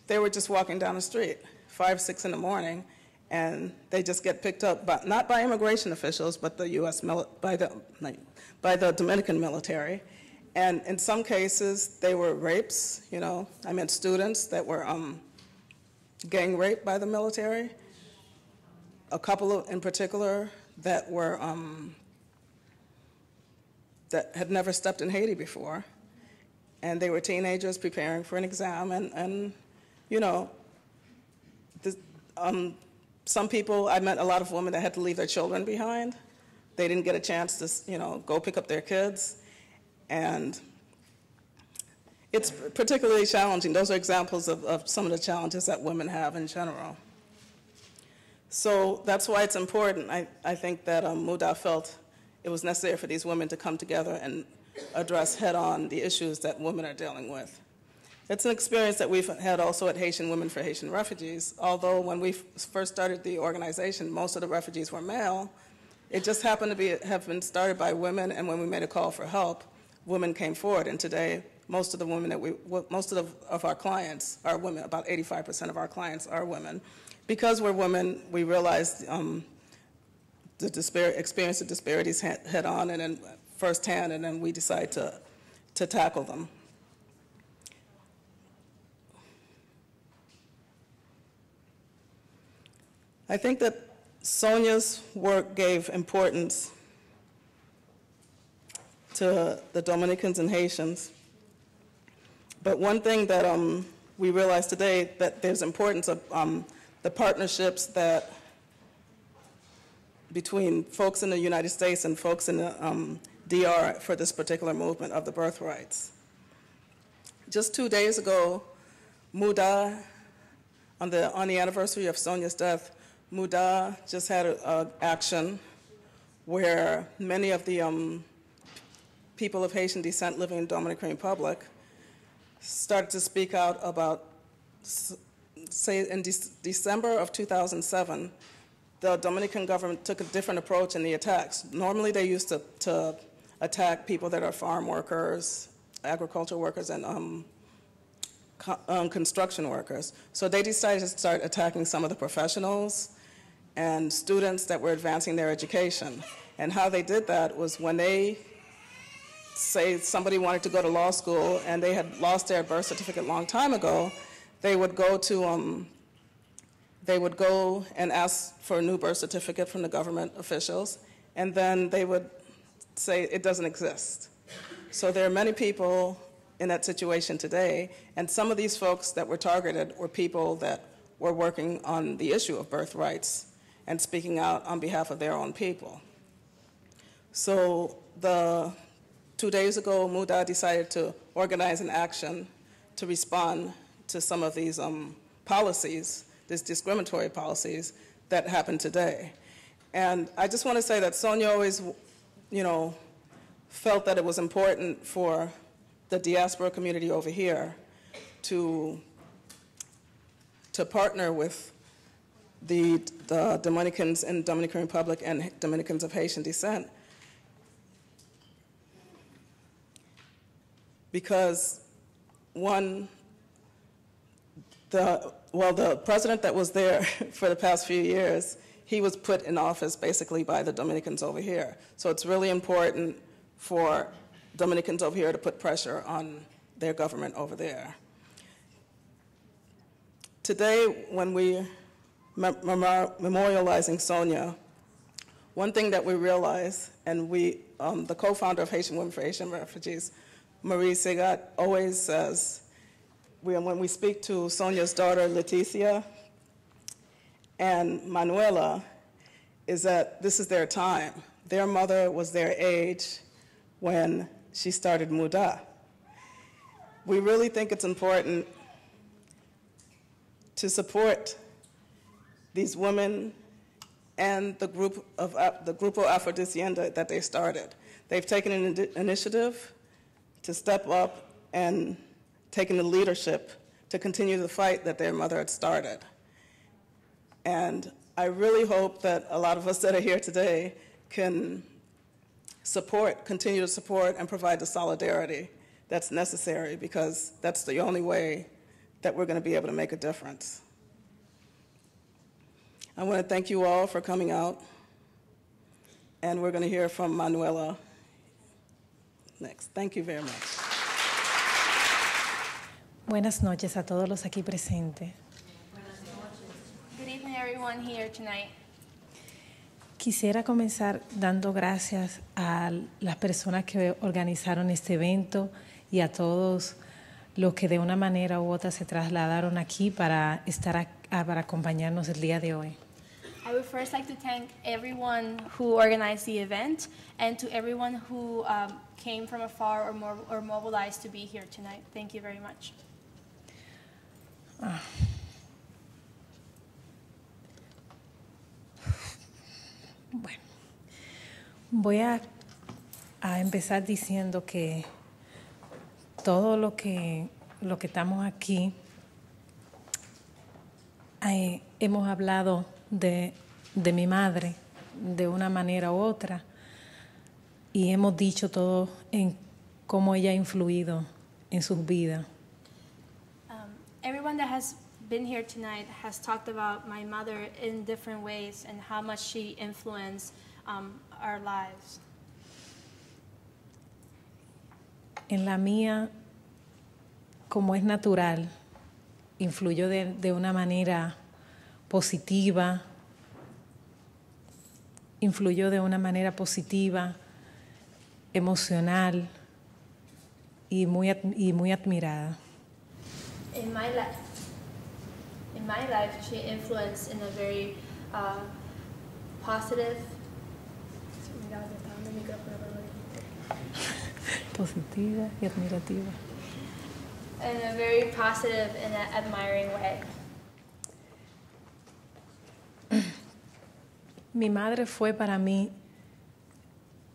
they were just walking down the street, 5, 6 in the morning, and they just get picked up, not by immigration officials, but the U.S. by the Dominican military. And in some cases, they were rapes. I met students that were gang raped by the military. A couple in particular that were that had never stepped in Haiti before, and they were teenagers preparing for an exam, and some people, I met a lot of women that had to leave their children behind. They didn't get a chance to, go pick up their kids. And it's particularly challenging. Those are examples of some of the challenges that women have in general. So that's why it's important. I think that MUDHA felt it was necessary for these women to come together and address head-on the issues that women are dealing with. It's an experience that we've had also at Haitian Women for Haitian Refugees. Although when we first started the organization, most of the refugees were male. It just happened to have been started by women, and when we made a call for help, women came forward. And today, most of the women of our clients are women. About 85% of our clients are women. Because we're women, we realized experience the disparities head-on and then firsthand, and then we decide to tackle them. I think that Sonia's work gave importance to the Dominicans and Haitians. But one thing that we realize today, that there's importance of the partnerships that between folks in the United States and folks in the DR for this particular movement of the birthrights. Just 2 days ago, MUDHA, on the anniversary of Sonia's death, MUDHA just had an action where many of the people of Haitian descent living in Dominican Republic started to speak out about, say, in December of 2007, the Dominican government took a different approach in the attacks. Normally they used to attack people that are farm workers, agriculture workers, and construction workers. So they decided to start attacking some of the professionals and students that were advancing their education. And how they did that was when they, say somebody wanted to go to law school and they had lost their birth certificate a long time ago, they would go and ask for a new birth certificate from the government officials, and then they would say it doesn't exist. So there are many people in that situation today, and some of these folks that were targeted were people that were working on the issue of birthrights and speaking out on behalf of their own people. So 2 days ago, MUDHA decided to organize an action to respond to some of these policies, these discriminatory policies that happened today. And I just want to say that Sonia always, felt that it was important for the diaspora community over here to partner with the Dominicans in Dominican Republic and Dominicans of Haitian descent, because the president that was there for the past few years, he was put in office basically by the Dominicans over here. So it's really important for Dominicans over here to put pressure on their government over there. Today, when we memorializing Sonia, one thing that we realize, and the co-founder of Haitian Women for Haitian Refugees, Marie Segat, always says, when we speak to Sonia's daughter, Leticia, and Manuela, is that this is their time. Their mother was their age when she started MUDHA. We really think it's important to support these women and the Grupo Afrodescendientes that they started. They've taken an initiative to step up and taken the leadership to continue the fight that their mother had started. And I really hope that a lot of us that are here today can continue to support and provide the solidarity that's necessary, because that's the only way that we're going to be able to make a difference. I want to thank you all for coming out, and we're going to hear from Manuela next. Thank you very much. Buenas noches a todos los aquí presentes. Good evening, everyone here tonight. Quisiera comenzar dando gracias a las personas que organizaron este evento y a todos los que de una manera u otra se trasladaron aquí para para acompañarnos el día de hoy. I would first like to thank everyone who organized the event and to everyone who came from afar or mobilized to be here tonight. Thank you very much. Bueno, voy a empezar diciendo que todo lo que estamos aquí hemos hablado de mi madre de una manera u otra y hemos dicho todo en cómo ella ha influido en sus vidas. Everyone that has been here tonight has talked about my mother in different ways and how much she influenced our lives. En la mía, como es natural, influyó de una manera positiva, emocional y muy admirada. In my life, she influenced in a very positive. Positiva y admirativa. In a very positive and admiring way. Mi madre fue para mí,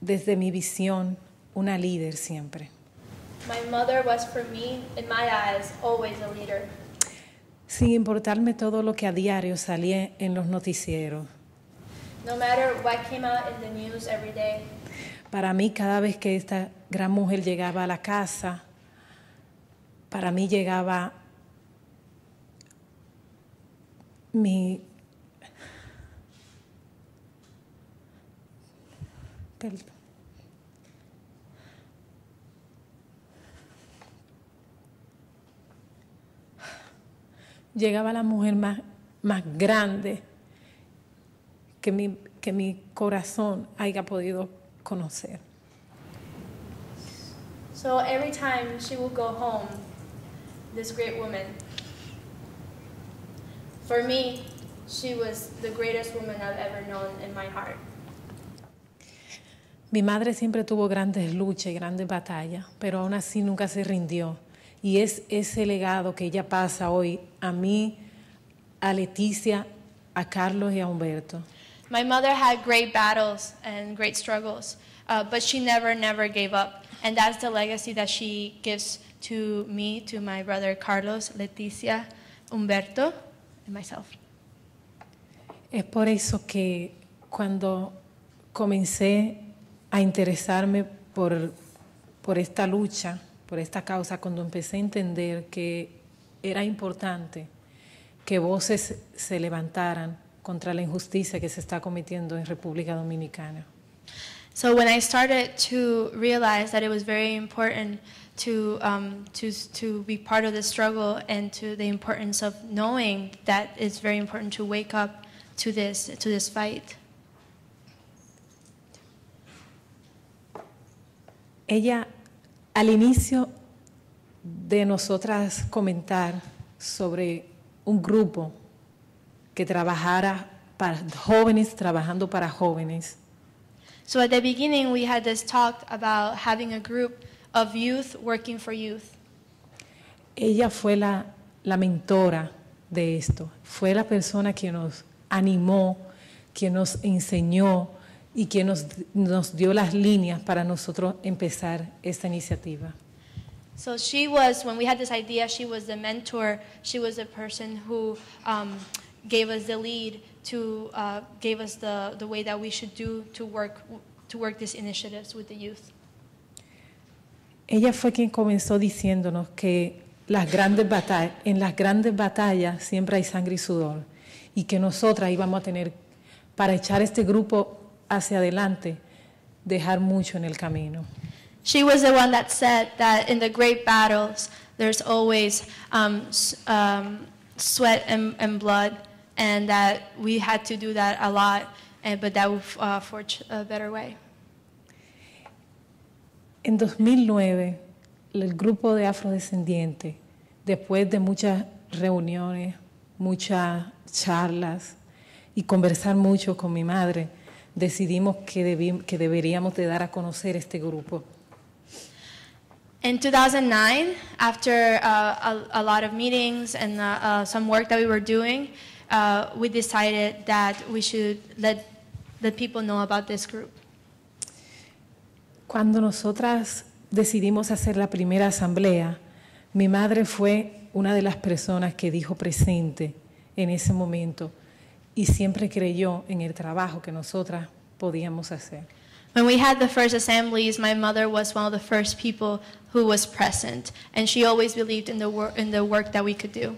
desde mi visión, una líder siempre. My mother was for me, in my eyes, always a leader. Sin importarme todo lo que a diario salía en los noticieros. No matter what came out in the news every day. Para mí, cada vez que esta gran mujer llegaba a la casa, para mí llegaba llegaba la mujer más grande que mi corazón haya podido conocer. So every time she would go home, this great woman, for me, she was the greatest woman I've ever known in my heart. Mi madre siempre tuvo grandes luchas y grandes batallas, pero aún así nunca se rindió. Y es ese legado que ella pasa hoy a mí, a Leticia, a Carlos y a Humberto. My mother had great battles and great struggles, but she never gave up. And that's the legacy that she gives to me, to my brother Carlos, Leticia, Humberto, and myself. Es por eso que cuando comencé a interesarme por esta lucha, por esta causa, cuando empecé a entender que era importante que voces se levantaran contra la injusticia que se está cometiendo en República Dominicana. So when I started to realize that it was very important to be part of the struggle and to the importance of knowing that it's very important to wake up to this fight. Ella, al inicio de nosotras comentar sobre un grupo que trabajara para jóvenes, trabajando para jóvenes. So at the beginning we had this talk about having a group of youth working for youth. Ella fue la mentora de esto. Fue la persona que nos animó, que nos enseñó y que nos dio las líneas para nosotros empezar esta iniciativa. So she was, when we had this idea, she was the mentor. She was the person who gave us the lead, gave us the way that we should do to work these initiatives with the youth. Ella fue quien comenzó diciéndonos que en las grandes batallas siempre hay sangre y sudor, y que nosotras íbamos a tener, para echar este grupo hacia adelante, dejar mucho en el camino. She was the one that said that in the great battles, there's always sweat and blood, and that we had to do that a lot, but that would forge a better way. En 2009, el grupo de afrodescendientes, después de muchas reuniones, muchas charlas y conversar mucho con mi madre, decidimos que deberíamos de dar a conocer este grupo. In 2009, after a lot of meetings and some work that we were doing, we decided that we should let people know about this group. Cuando nosotras decidimos hacer la primera asamblea, mi madre fue una de las personas que dijo presente en ese momento y siempre creyó en el trabajo que nosotras podíamos hacer. When we had the first assemblies, my mother was one of the first people who was present, and she always believed in the work that we could do.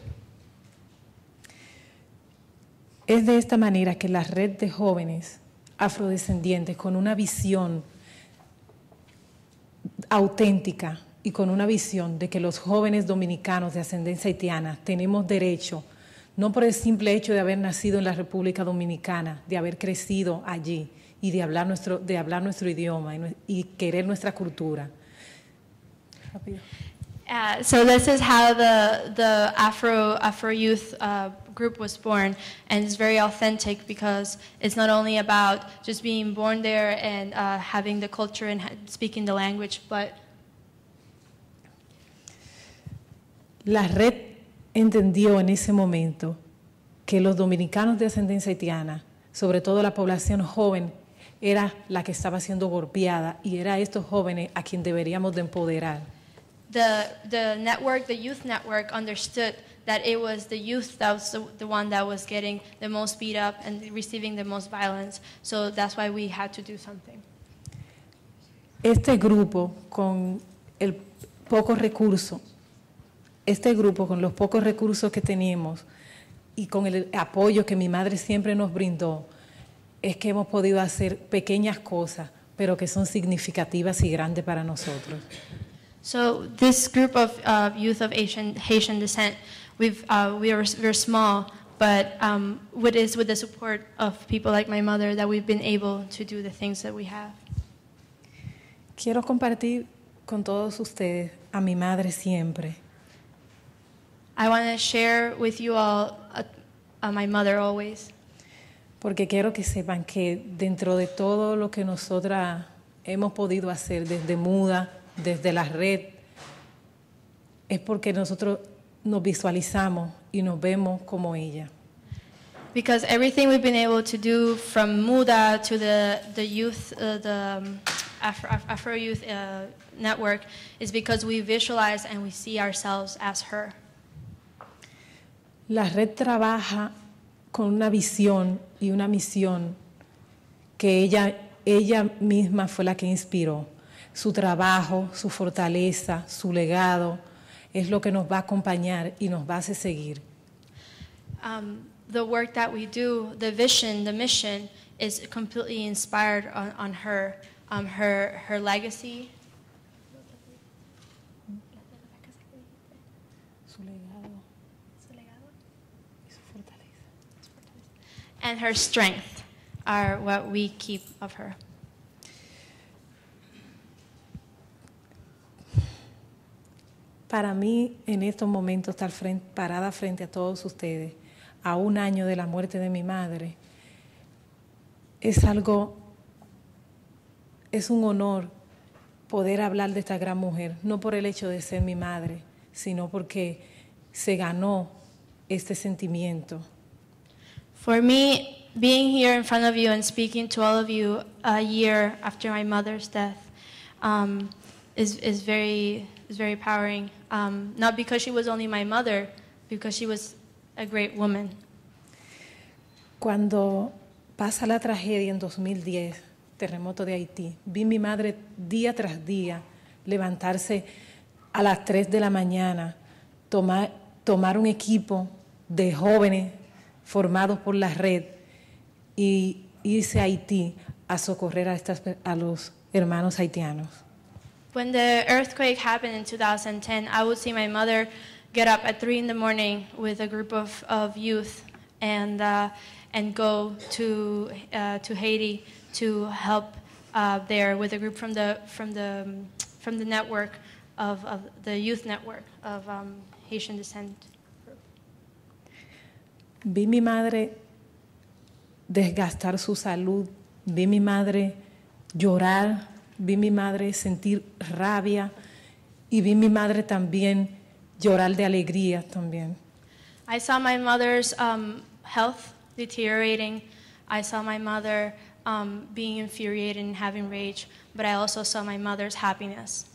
Es de esta manera que la red de jóvenes afrodescendientes con una visión auténtica y con una visión de que los jóvenes dominicanos de ascendencia haitiana tenemos derecho, no por el simple hecho de haber nacido en la República Dominicana, de haber crecido allí y de hablar nuestro idioma y querer nuestra cultura. So this is how the Afro youth group was born, and it's very authentic because it's not only about just being born there and having the culture and speaking the language, but la red entendió en ese momento que los dominicanos de ascendencia haitiana, sobre todo la población joven, era la que estaba siendo golpeada y era estos jóvenes a quien deberíamos de empoderar. The network, the youth network, understood that it was the youth that was the one that was getting the most beat up and receiving the most violence. So that's why we had to do something. Este grupo con el poco recurso, con los pocos recursos que teníamos y con el apoyo que mi madre siempre nos brindó, es que hemos podido hacer pequeñas cosas, pero que son significativas y grandes para nosotros. So this group of youth of Haitian descent, we're small, but with the support of people like my mother that we've been able to do the things that we have. Quiero compartir con todos ustedes a mi madre siempre. I want to share with you all my mother always. Porque quiero que sepan que dentro de todo lo que nosotras hemos podido hacer desde MUDHA, desde la red, es porque nosotros nos visualizamos y nos vemos como ella. Because everything we've been able to do from MUDHA to the youth, Afro Youth Network is because we visualize and we see ourselves as her. La red trabaja con una visión y una misión que ella misma fue la que inspiró. Su trabajo, su fortaleza, su legado es lo que nos va a acompañar y nos va a hacer seguir. The work that we do, the vision, the mission is completely inspired on her, her legacy. And her strength are what we keep of her. Para mí, en estos momentos, estar parada frente a todos ustedes, a un año de la muerte de mi madre, es un honor poder hablar de esta gran mujer, no por el hecho de ser mi madre, sino porque se ganó este sentimiento. For me, being here in front of you and speaking to all of you a year after my mother's death is very empowering. Not because she was only my mother, because she was a great woman. Cuando pasa la tragedia en 2010, terremoto de Haití, vi mi madre día tras día levantarse a las 3 de la mañana, tomar un equipo de jóvenes formados por la red y irse a Haití a socorrer a los hermanos haitianos. When the earthquake happened in 2010, I would see my mother get up at 3 in the morning with a group of youth and go to Haiti to help there with a group from the network of the youth network of Haitian Descendants. Vi mi madre desgastar su salud, vi mi madre llorar, vi mi madre sentir rabia y vi mi madre también llorar de alegría también. I saw my mother's health deteriorating. I saw my mother being infuriated and having rage, but I also saw my mother's happiness.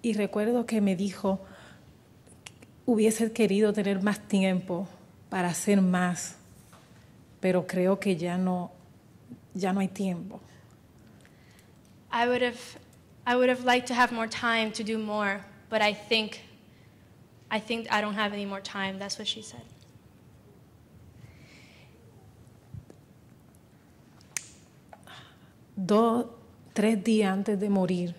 Y recuerdo que me dijo, hubiese querido tener más tiempo para hacer más, pero creo que ya no hay tiempo. I would have liked to have more time to do more, but I think I don't have any more time. That's what she said. Tres días antes de morir,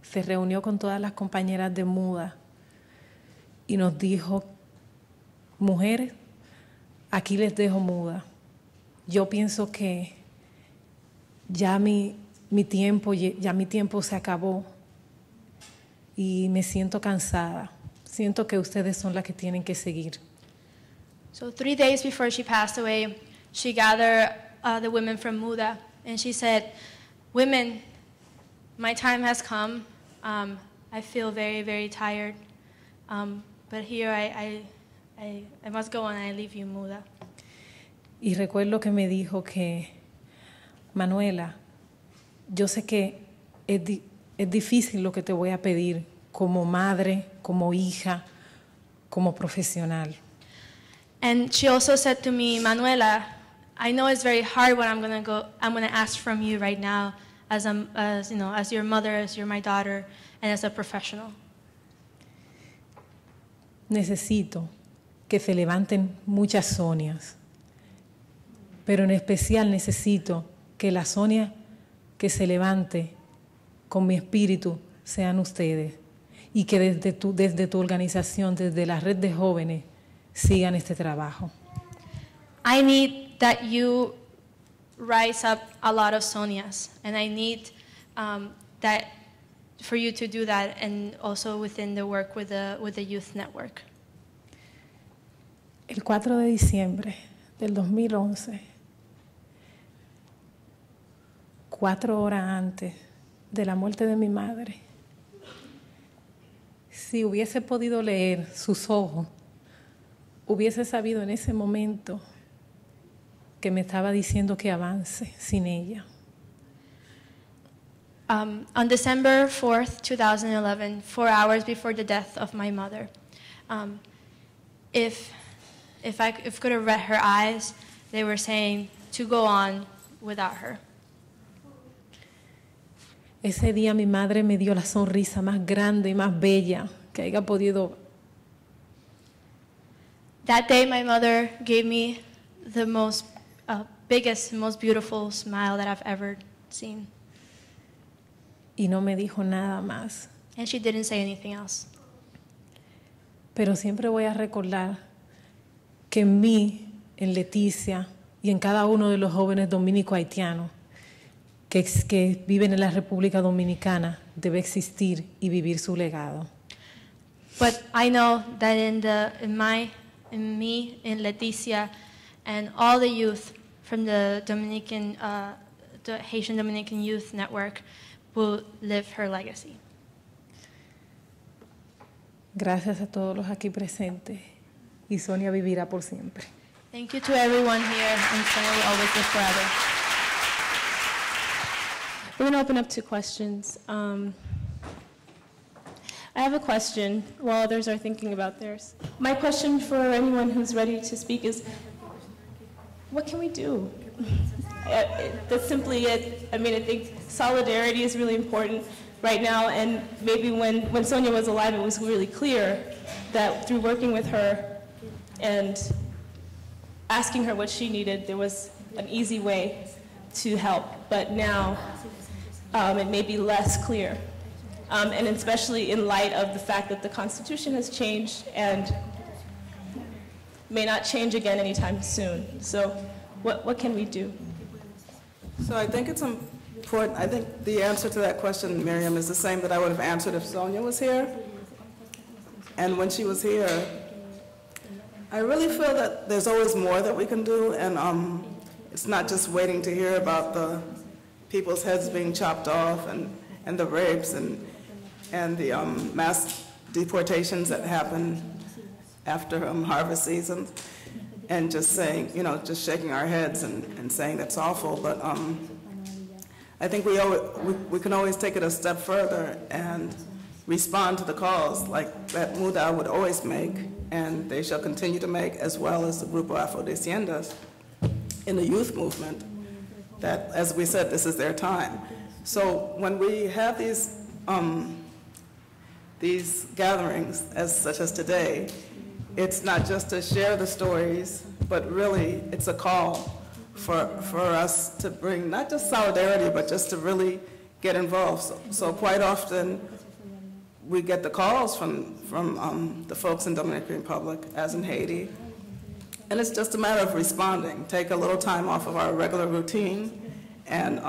se reunió con todas las compañeras de MUDHA y nos dijo, mujeres, aquí les dejo MUDHA. Yo pienso que ya mi tiempo se acabó y me siento cansada. Siento que ustedes son las que tienen que seguir. So 3 days before she passed away, she gathered the women from MUDHA, and she said, women, my time has come. I feel very, very tired. But here I must go on and I leave you, MUDHA. Y recuerdo que me dijo que, Manuela, yo sé que es difícil lo que te voy a pedir como madre, como hija, como profesional. And she also said to me, Manuela, I know it's very hard what I'm going to ask from you right now as your mother, as you're my daughter, and as a professional. Necesito que se levanten muchas Sonias, pero en especial necesito que la Sonia que se levante con mi espíritu sean ustedes y que desde tu organización, desde la red de jóvenes, sigan este trabajo. I need that you rise up a lot of Sonias, and I need that for you to do that, and also within the work with the youth network. El 4 de diciembre del 2011, 4 horas antes de la muerte de mi madre, si hubiese podido leer sus ojos, hubiese sabido en ese momento que me estaba diciendo que avance sin ella. On December 4th, 2011, 4 hours before the death of my mother, if I could have read her eyes, they were saying to go on without her. Ese día mi madre me dio la sonrisa más grande y más bella que haya podido. That day, my mother gave me the most biggest, most beautiful smile that I've ever seen. Y no me dijo nada más. And she didn't say anything else. Pero siempre voy a recordar que en mí, en Leticia y en cada uno de los jóvenes dominico-haitianos que viven en la República Dominicana debe existir y vivir su legado. But I know that in me, in Leticia, and all the youth from the Haitian Dominican Youth Network will live her legacy. Gracias a todos los aquí presentes y Sonia vivirá por siempre. Thank you to everyone here, and Sonia will always live forever. We're going to open up to questions. I have a question while others are thinking about theirs. My question for anyone who's ready to speak is, what can we do? That's simply it. I mean, I think solidarity is really important right now, and maybe when Sonia was alive, it was really clear that through working with her and asking her what she needed, there was an easy way to help. But now, it may be less clear, and especially in light of the fact that the Constitution has changed and may not change again anytime soon. So what can we do? So I think it's important. I think the answer to that question, Miriam, is the same that I would have answered if Sonia was here. And when she was here, I really feel that there's always more that we can do, and it's not just waiting to hear about the people's heads being chopped off and the rapes and the mass deportations that happen after harvest season, and just saying, just shaking our heads and saying that's awful. But I think we can always take it a step further and respond to the calls like that MUDHA would always make, and they shall continue to make, as well as the Grupo Afrodescendientes in the youth movement, that, as we said, this is their time. So when we have these gatherings, such as today, it's not just to share the stories, but really it's a call for us to bring not just solidarity, but just to really get involved. So quite often we get the calls from the folks in Dominican Republic, as in Haiti, and it's just a matter of responding. Take a little time off of our regular routine and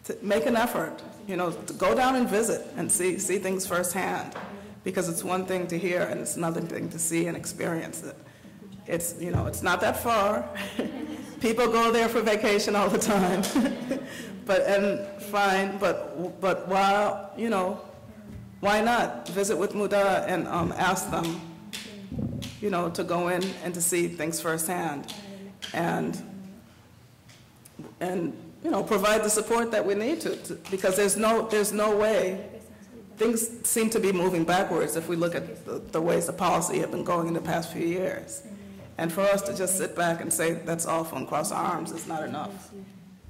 to make an effort, to go down and visit and see things firsthand, because it's one thing to hear and it's another thing to see and experience it. It's not that far. People go there for vacation all the time, but why not visit with MUDHA and ask them, to go in and to see things firsthand, and provide the support that we need to because there's no way. Things seem to be moving backwards if we look at the ways the policy have been going in the past few years. And for us to just sit back and say that's awful and cross our arms is not enough.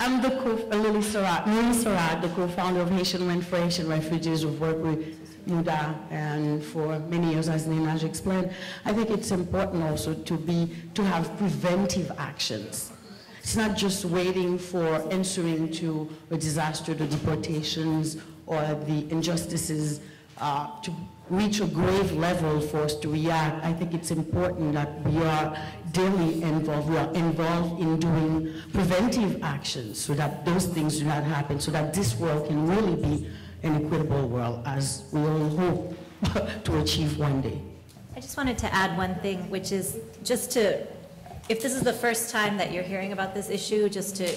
I'm Lily Sarat, the co-founder of Haitian Refugees, who've worked with MUDHA and for many years, as Ninaj explained. I think it's important also to have preventive actions. It's not just waiting for answering to a disaster, the deportations, or the injustices to reach a grave level for us to react. I think it's important that we are daily involved. We are involved in doing preventive actions so that those things do not happen, so that this world can really be an equitable world, as we all hope to achieve one day. I just wanted to add one thing, which is just to, if this is the first time that you're hearing about this issue, just to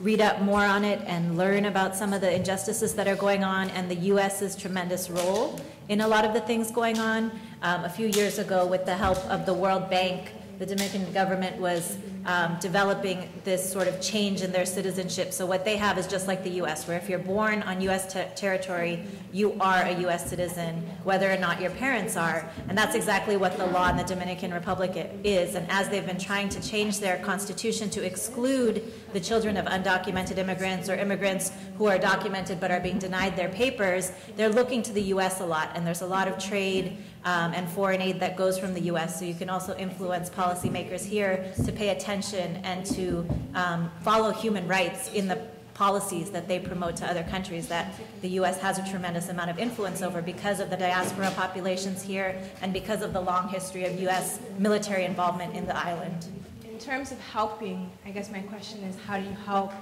read up more on it and learn about some of the injustices that are going on and the U.S.'s tremendous role in a lot of the things going on. A few years ago, with the help of the World Bank, the Dominican government was developing this sort of change in their citizenship. So what they have is just like the U.S., where if you're born on U.S. territory, you are a U.S. citizen, whether or not your parents are. And that's exactly what the law in the Dominican Republic is. And as they've been trying to change their constitution to exclude the children of undocumented immigrants or immigrants who are documented but are being denied their papers, they're looking to the U.S. a lot. And there's a lot of trade and foreign aid that goes from the U.S. So you can also influence policymakers here to pay attention and to follow human rights in the policies that they promote to other countries that the U.S. has a tremendous amount of influence over because of the diaspora populations here and because of the long history of U.S. military involvement in the island. In terms of helping, I guess my question is, how do you help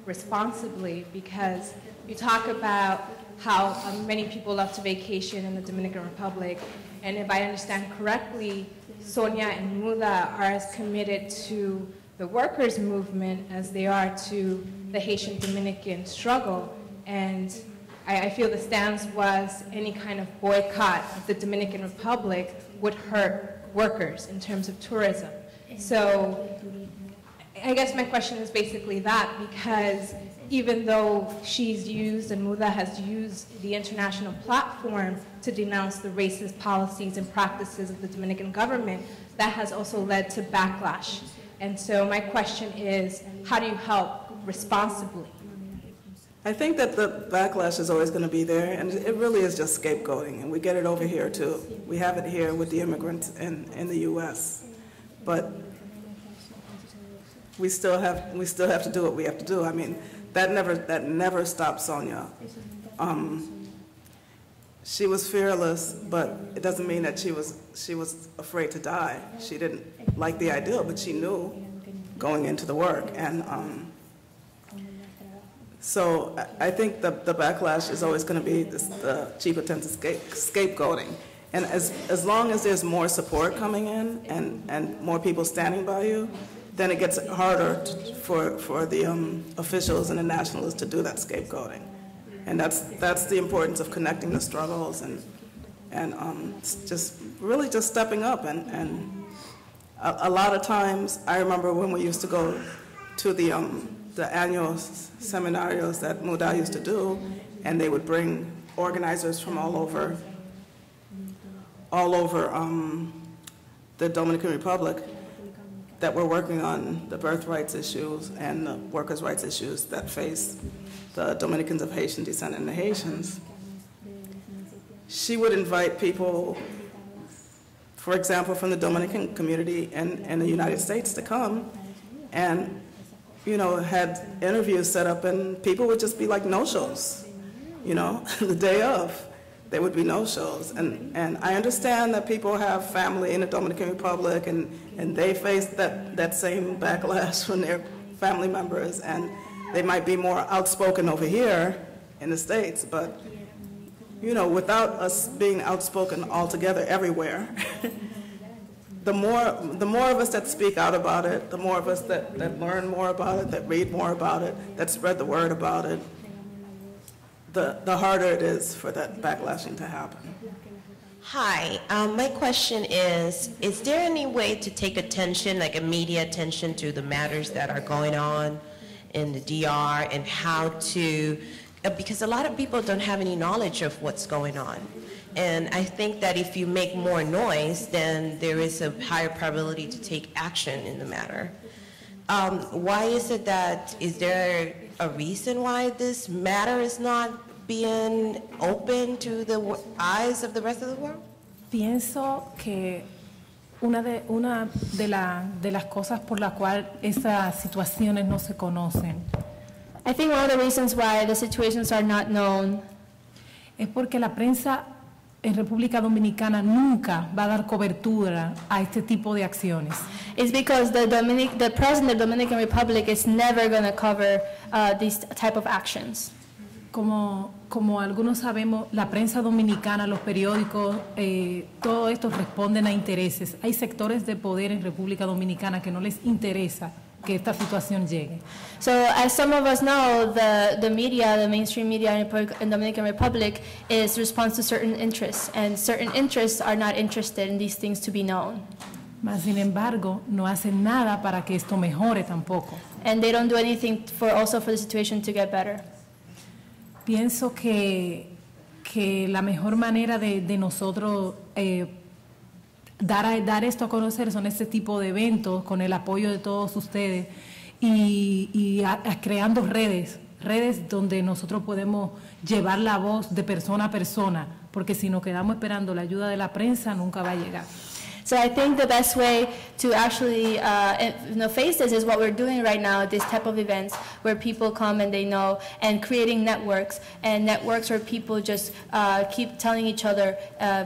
responsibly? Because you talk about how many people love to vacation in the Dominican Republic, and if I understand correctly, Sonia and MUDHA are as committed to the workers' movement as they are to the Haitian-Dominican struggle. And I feel the stance was any kind of boycott of the Dominican Republic would hurt workers in terms of tourism. So I guess my question is basically that, because even though she's used and MUDHA has used the international platform to denounce the racist policies and practices of the Dominican government, that has also led to backlash. And so my question is, how do you help responsibly? I think that the backlash is always going to be there, and it really is just scapegoating, and we get it over here too. We have it here with the immigrants in the U.S., but we still have to do what we have to do. I mean, that never stopped Sonia. She was fearless, but it doesn't mean that she was afraid to die. She didn't like the ideal, but she knew going into the work, and so I think the backlash is always going to be the cheap attempt at scapegoating. And as long as there's more support coming in and more people standing by you, then it gets harder for the officials and the nationalists to do that scapegoating. And that's the importance of connecting the struggles and just really just stepping up. And a lot of times, I remember when we used to go to the annual seminarios that MUDHA used to do, and they would bring organizers from all over the Dominican Republic that were working on the birthrights issues and the workers' rights issues that face the Dominicans of Haitian descent and the Haitians. She would invite people, for example, from the Dominican community in the United States to come, and had interviews set up, and people would just be like no-shows, the day of. There would be no-shows. And I understand that people have family in the Dominican Republic, and they face that same backlash from their family members, and they might be more outspoken over here in the States, but without us being outspoken altogether everywhere, the more of us that speak out about it, the more of us that learn more about it, that read more about it, that spread the word about it, the harder it is for that backlashing to happen. Hi, my question is there any way to take attention, like a media attention to the matters that are going on in the DR, and how to, because a lot of people don't have any knowledge of what's going on. And I think that if you make more noise, then there is a higher probability to take action in the matter. Why is it that, is there a reason why this matter is not being open to the eyes of the rest of the world? Pienso que una de las cosas por la cual esas situaciones no se conocen. I think one of the reasons why the situations are not known es porque la prensa en República Dominicana nunca va a dar cobertura a este tipo de acciones. It's because the president of the Dominican Republic is never going to cover these type of actions. Como algunos sabemos, la prensa dominicana, los periódicos, todo esto responden a intereses. Hay sectores de poder en República Dominicana que no les interesa que esta situación llegue. So as some of us know, the media, the mainstream media in Dominican Republic is response to certain interests, and certain interests are not interested in these things to be known. Mas, sin embargo, no hacen nada para que esto mejore tampoco. And they don't do anything for the situation to get better. Pienso que la mejor manera de nosotros dar esto a conocer son este tipo de eventos con el apoyo de todos ustedes y creando redes donde nosotros podemos llevar la voz de persona a persona, porque si nos quedamos esperando la ayuda de la prensa nunca va a llegar. So I think the best way to actually face this is what we're doing right now, this type of events where people come and they know, and creating networks where people just keep telling each other,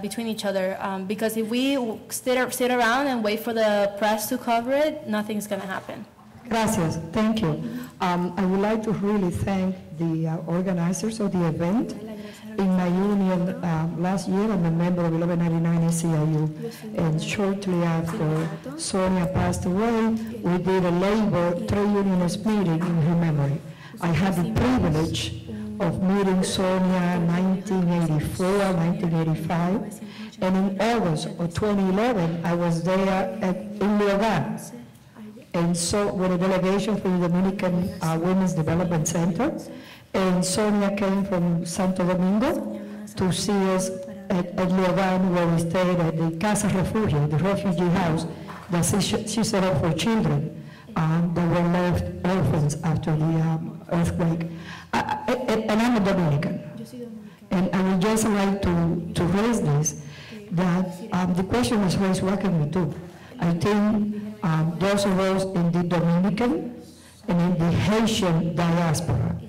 between each other, because if we sit around and wait for the press to cover it, nothing's going to happen. Gracias. Thank you. I would like to really thank the organizers of the event. In my union last year, I'm a member of 1199 ACIU, and shortly after Sonia passed away, we did a labor trade unionist meeting in her memory. I had the privilege of meeting Sonia in 1984, 1985, And in August of 2011, I was there in Leogan, and so with a delegation from the Dominican Women's Development Center, and Sonia came from Santo Domingo to see us at Leogan, where we stayed at the Casa Refugio, the refugee house that she set up for children that were left orphans after the earthquake. And I'm a Dominican. And I would just like to raise this, that the question is raised, what can we do? I think those of us in the Dominican and in the Haitian diaspora,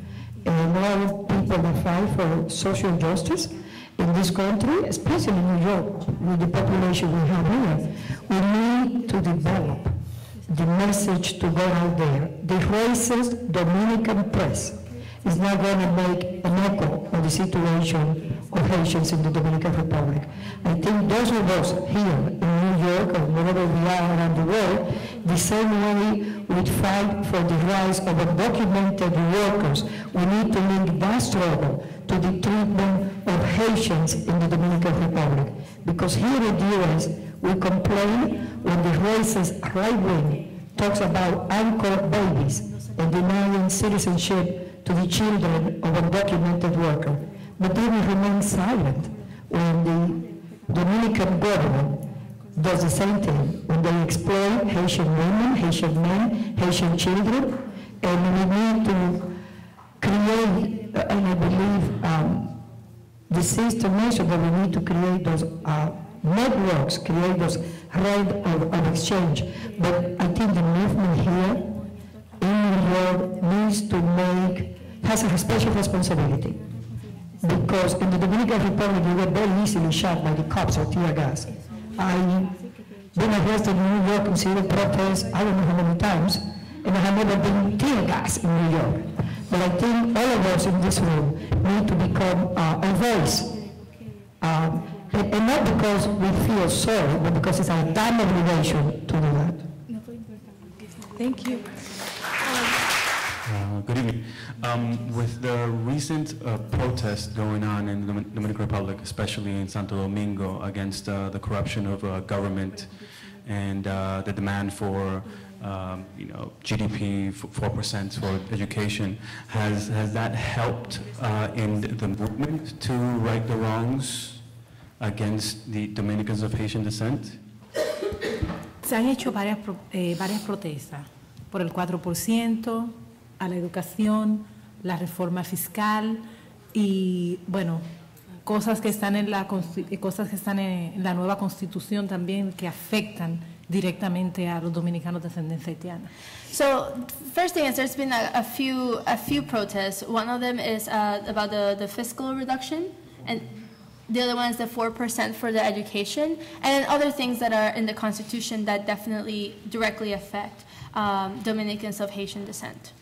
and all people that fight for social justice in this country, especially in New York, with the population we have here, we need to develop the message to go out there. The racist Dominican press is not going to make an echo of the situation of Haitians in the Dominican Republic. I think those of us here in New York or wherever we are around the world, the same way we fight for the rights of undocumented workers, we need to link that struggle to the treatment of Haitians in the Dominican Republic. Because here in the U.S., we complain when the racist right wing talks about anchor babies and denying citizenship to the children of undocumented workers. But then we remain silent when the Dominican government does the same thing, when they exploit Haitian women, Haitian men, Haitian children, and we need to create, and I believe the system mentioned that we need to create those networks, create those rate of exchange. But I think the movement here in New York needs to has a special responsibility. Because in the Dominican Republic, you get very easily shot by the cops or tear gas. I've been arrested in New York in civil protests, I don't know how many times, and I have never been tear gas in New York. But I think all of us in this room need to become a voice. And not because we feel sorry, but because it's our damn obligation to do that. Thank you. Good evening. With the recent protests going on in the Dominican Republic, especially in Santo Domingo, against the corruption of government and the demand for GDP 4% for education, has that helped in the movement to right the wrongs against the Dominicans of Haitian descent? Se han hecho varias protestas por el 4%, a la educación, la reforma fiscal y, bueno, cosas que están en la nueva Constitución también que afectan directamente a los dominicanos de ascendencia haitiana. So, first thing is there's been a few protests. One of them is about the fiscal reduction, and the other one is the 4% for the education, and then other things that are in the Constitution that definitely directly affect Dominicans of Haitian descent.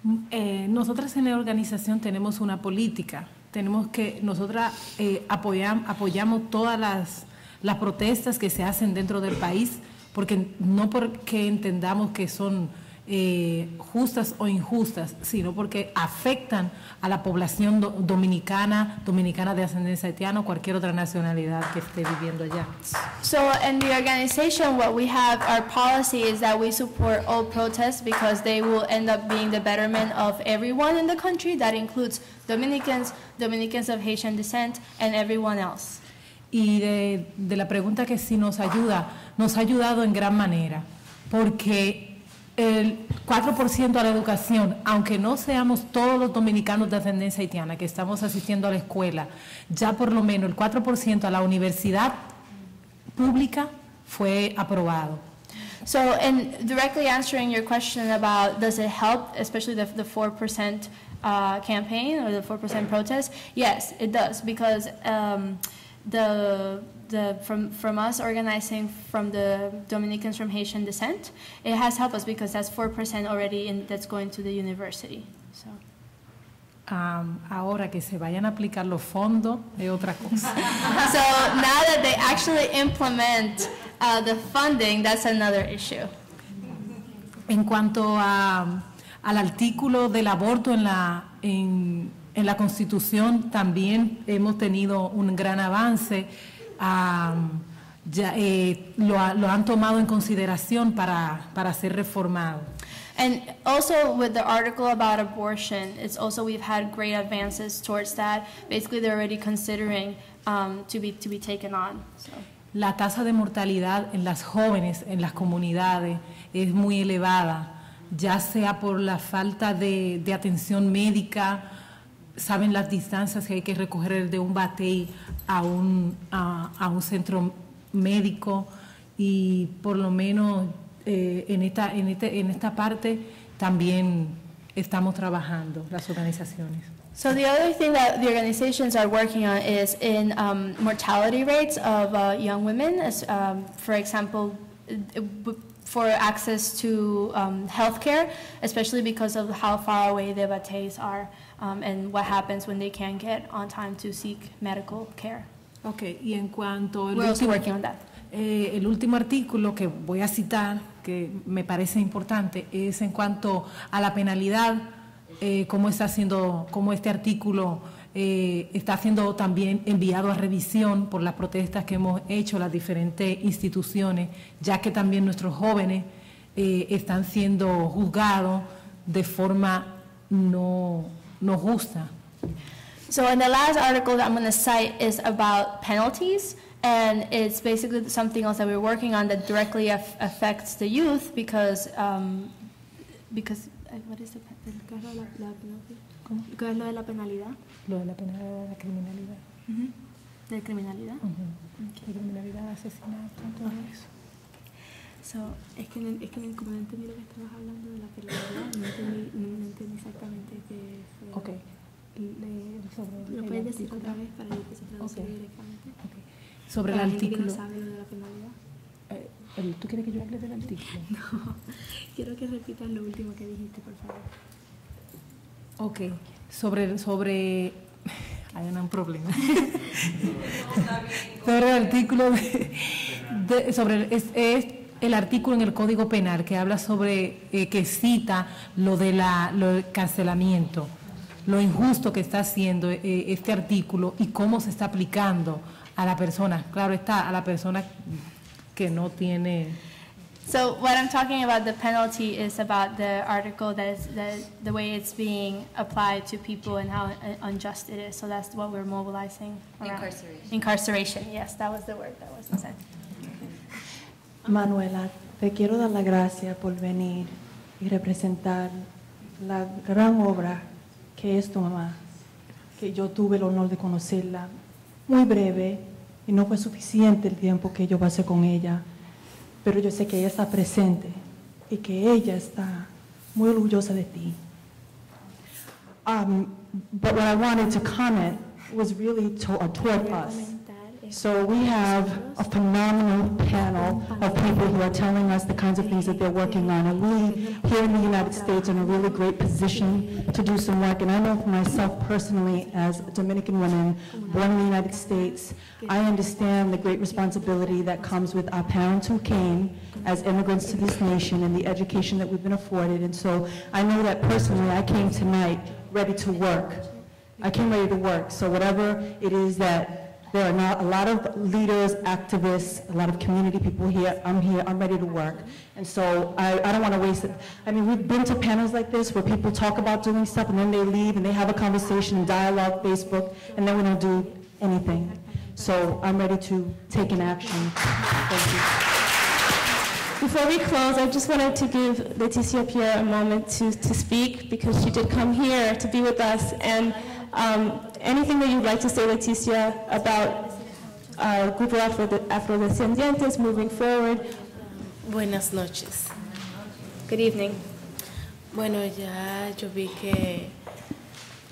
Nosotras en la organización tenemos una política, nosotras apoyamos todas las protestas que se hacen dentro del país, no porque entendamos que son justas o injustas, sino porque afectan a la población dominicana de ascendencia haitiana o cualquier otra nacionalidad que esté viviendo allá. So in the organization, what we have, our policy is that we support all protests because they will end up being the betterment of everyone in the country. That includes Dominicans, Dominicans of Haitian descent, and everyone else. Y de la pregunta que sí nos ha ayudado en gran manera, porque el 4% a la educación, aunque no seamos todos los dominicanos de ascendencia haitiana que estamos asistiendo a la escuela, ya por lo menos el 4% a la universidad pública fue aprobado. So, and directly answering your question about does it help, especially the 4% campaign or the 4% protest, yes, it does, because from us organizing from the Dominicans from Haitian descent, it has helped us because that's 4% already that's going to the university. So. Ahora que se vayan a aplicar los fondos es otra cosa. So now that they actually implement the funding, that's another issue. En cuanto al artículo del aborto en la Constitución, también hemos tenido un gran avance. lo han tomado en consideración para ser reformado. And also with the article about abortion, it's also we've had great advances towards that. Basically, they're already considering to be taken on. So. La tasa de mortalidad en las jóvenes, en las comunidades, es muy elevada, ya sea por la falta de atención médica, saben las distancias que hay que recorrer de un batey a un centro médico, y por lo menos en esta parte también estamos trabajando las organizaciones. So the other thing that the organizations are working on is in mortality rates of young women, as, for example, for access to healthcare, especially because of how far away the bateys are, and what happens when they can't get on time to seek medical care. Okay, y en cuanto We're also working on that. El último artículo que voy a citar, que me parece importante, es en cuanto a la penalidad, cómo este artículo está siendo también enviado a revisión por las protestas que hemos hecho las diferentes instituciones, ya que también nuestros jóvenes están siendo juzgados de forma no justa. So in the last article that I'm going to cite is about penalties, and it's basically something else that we're working on that directly affects the youth because what is ¿qué es la penalty? ¿Qué es lo de la penalidad? Lo de la penalidad de la criminalidad. ¿De criminalidad? De criminalidad, asesinato, todo eso. So, es que como no entendí lo que estabas hablando de la penalidad, no entendí exactamente qué fue. Okay. ¿Lo puedes decir otra vez para que se traduzca directamente? Okay. Sobre el artículo. ¿No sabe lo de la penalidad? ¿Tú quieres que yo hable del artículo? No, quiero que repitas lo último que dijiste, por favor. Ok, sobre hay un problema. Sobre el artículo es el artículo en el Código Penal que habla sobre, que cita lo del cancelamiento, lo injusto que está haciendo este artículo y cómo se está aplicando a la persona, claro está, a la persona que no tiene. So what I'm talking about, the penalty, is about the article the way it's being applied to people and how unjust it is. So that's what we're mobilizing around. Incarceration. Incarceration, yes, that was the word that wasn't said. Manuela, te quiero dar las gracias por venir y representar la gran obra que es tu mamá, que yo tuve el honor de conocerla muy breve y no fue suficiente el tiempo que yo pasé con ella. Pero yo sé que ella está presente y que ella está muy orgullosa de ti. But what I wanted to comment was really toward us. So we have a phenomenal panel of people who are telling us the kinds of things that they're working on. And we, here in the United States, are in a really great position to do some work. And I know for myself personally, as a Dominican woman born in the United States, I understand the great responsibility that comes with our parents who came as immigrants to this nation and the education that we've been afforded. And so I know that personally, I came tonight ready to work. I came ready to work. So whatever it is that there are now a lot of leaders, activists, a lot of community people here. I'm ready to work. And so I don't want to waste it. I mean, we've been to panels like this where people talk about doing stuff and then they leave and they have a conversation, dialogue, Facebook, and then we don't do anything. So I'm ready to take an action. Thank you. Before we close, I just wanted to give Sonia Pierre a moment to speak because she did come here to be with us. And anything that you'd like to say, Leticia, about Grupo Afrodescendientes moving forward? Buenas noches. Good evening. Bueno, ya yo vi que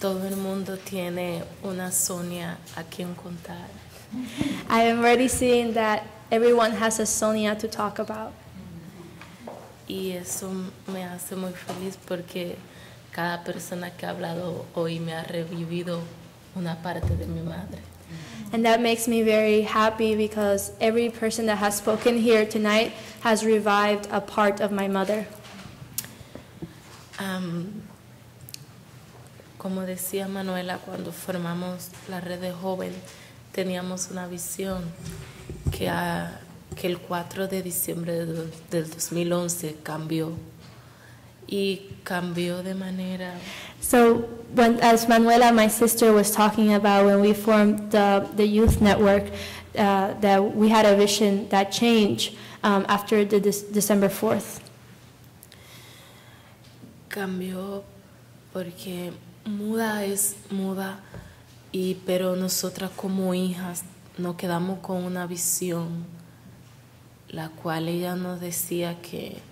todo el mundo tiene una Sonia a quien contar. I am already seeing that everyone has a Sonia to talk about. Y eso me hace muy feliz porque cada persona que ha hablado hoy me ha revivido una parte de mi madre. And that makes me very happy because every person that has spoken here tonight has revived a part of my mother. Como decía Manuela, cuando formamos la red de joven, teníamos una visión que el 4 de diciembre del 2011 cambió. Y cambió de manera. So, as Manuela, my sister, was talking about when we formed the youth network, that we had a vision that changed after the December 4th. Cambió porque MUDHA es MUDHA, pero nosotras como hijas nos quedamos con una visión, la cual ella nos decía que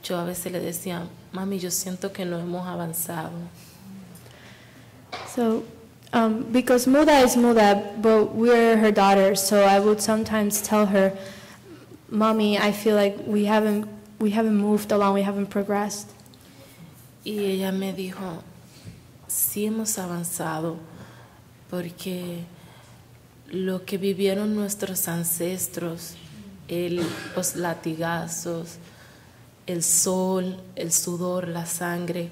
yo a veces le decía, mami, yo siento que no hemos avanzado. So, because MUDHA is MUDHA, but we're her daughters, so I would sometimes tell her, Mommy, I feel like we haven't moved along, we haven't progressed. Y ella me dijo, sí hemos avanzado, porque lo que vivieron nuestros ancestros, los latigazos, el sol, el sudor, la sangre,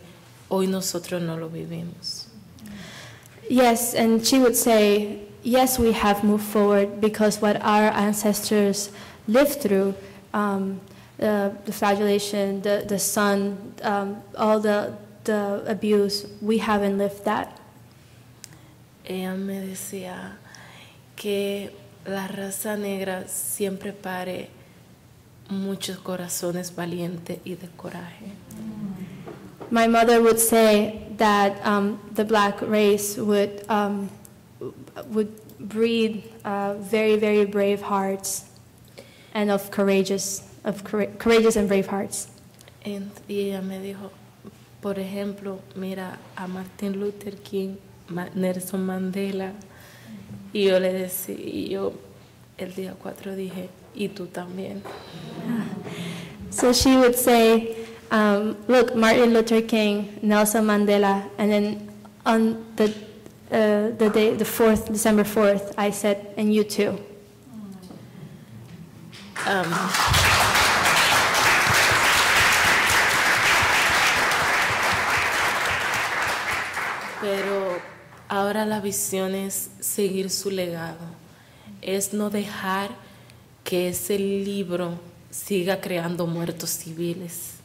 hoy nosotros no lo vivimos. Yes, and she would say, yes, we have moved forward because what our ancestors lived through, the flagellation, the sun, all the abuse, we haven't lived that. Ella me decía que la raza negra siempre pare muchos corazones valientes y de coraje. My mother would say that the black race would breed very, very brave hearts and of courageous and brave hearts. Y ella me dijo, por ejemplo, mira a Martin Luther King, Nelson Mandela, y yo le decía, y yo el día 4 dije, y tú también. So she would say, look, Martin Luther King, Nelson Mandela, and then on the day, December 4th, I said, and you too. Pero ahora la visión es seguir su legado, es no dejar que ese libro siga creando muertos civiles.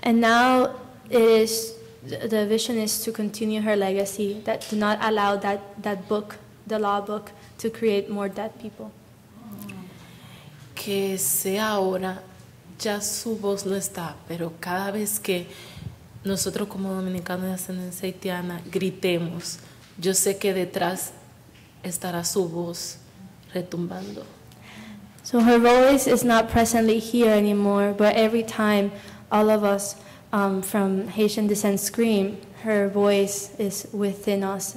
And now the vision is to continue her legacy, that to not allow that book, the law book, to create more dead people. Que sea ahora, ya su voz no está, pero cada vez que nosotros como dominicanos de ascendencia haitiana gritemos, yo sé que detrás estará su voz retumbando. So her voice is not presently here anymore, but every time all of us from Haitian descent scream, her voice is within us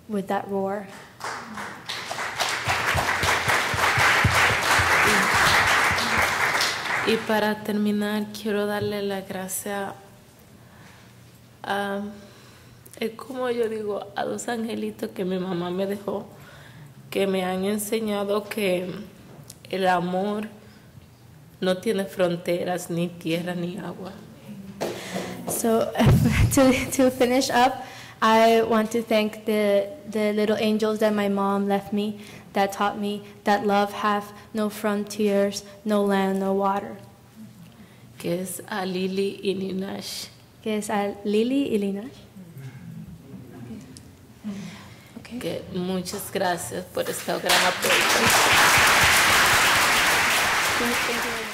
with that roar. Y para terminar, quiero darle la gracia es como yo digo, a 2 angelitos que mi mamá me dejó, que me han enseñado que el amor no tiene fronteras, ni tierra, ni agua. So to finish up, I want to thank the little angels that my mom left me, that taught me that love have no frontiers, no land, no water. Que es a Lili y Ninaj. Que es a Lili y Ninaj. Okay. Que muchas gracias por este gran apoyo. Thank you.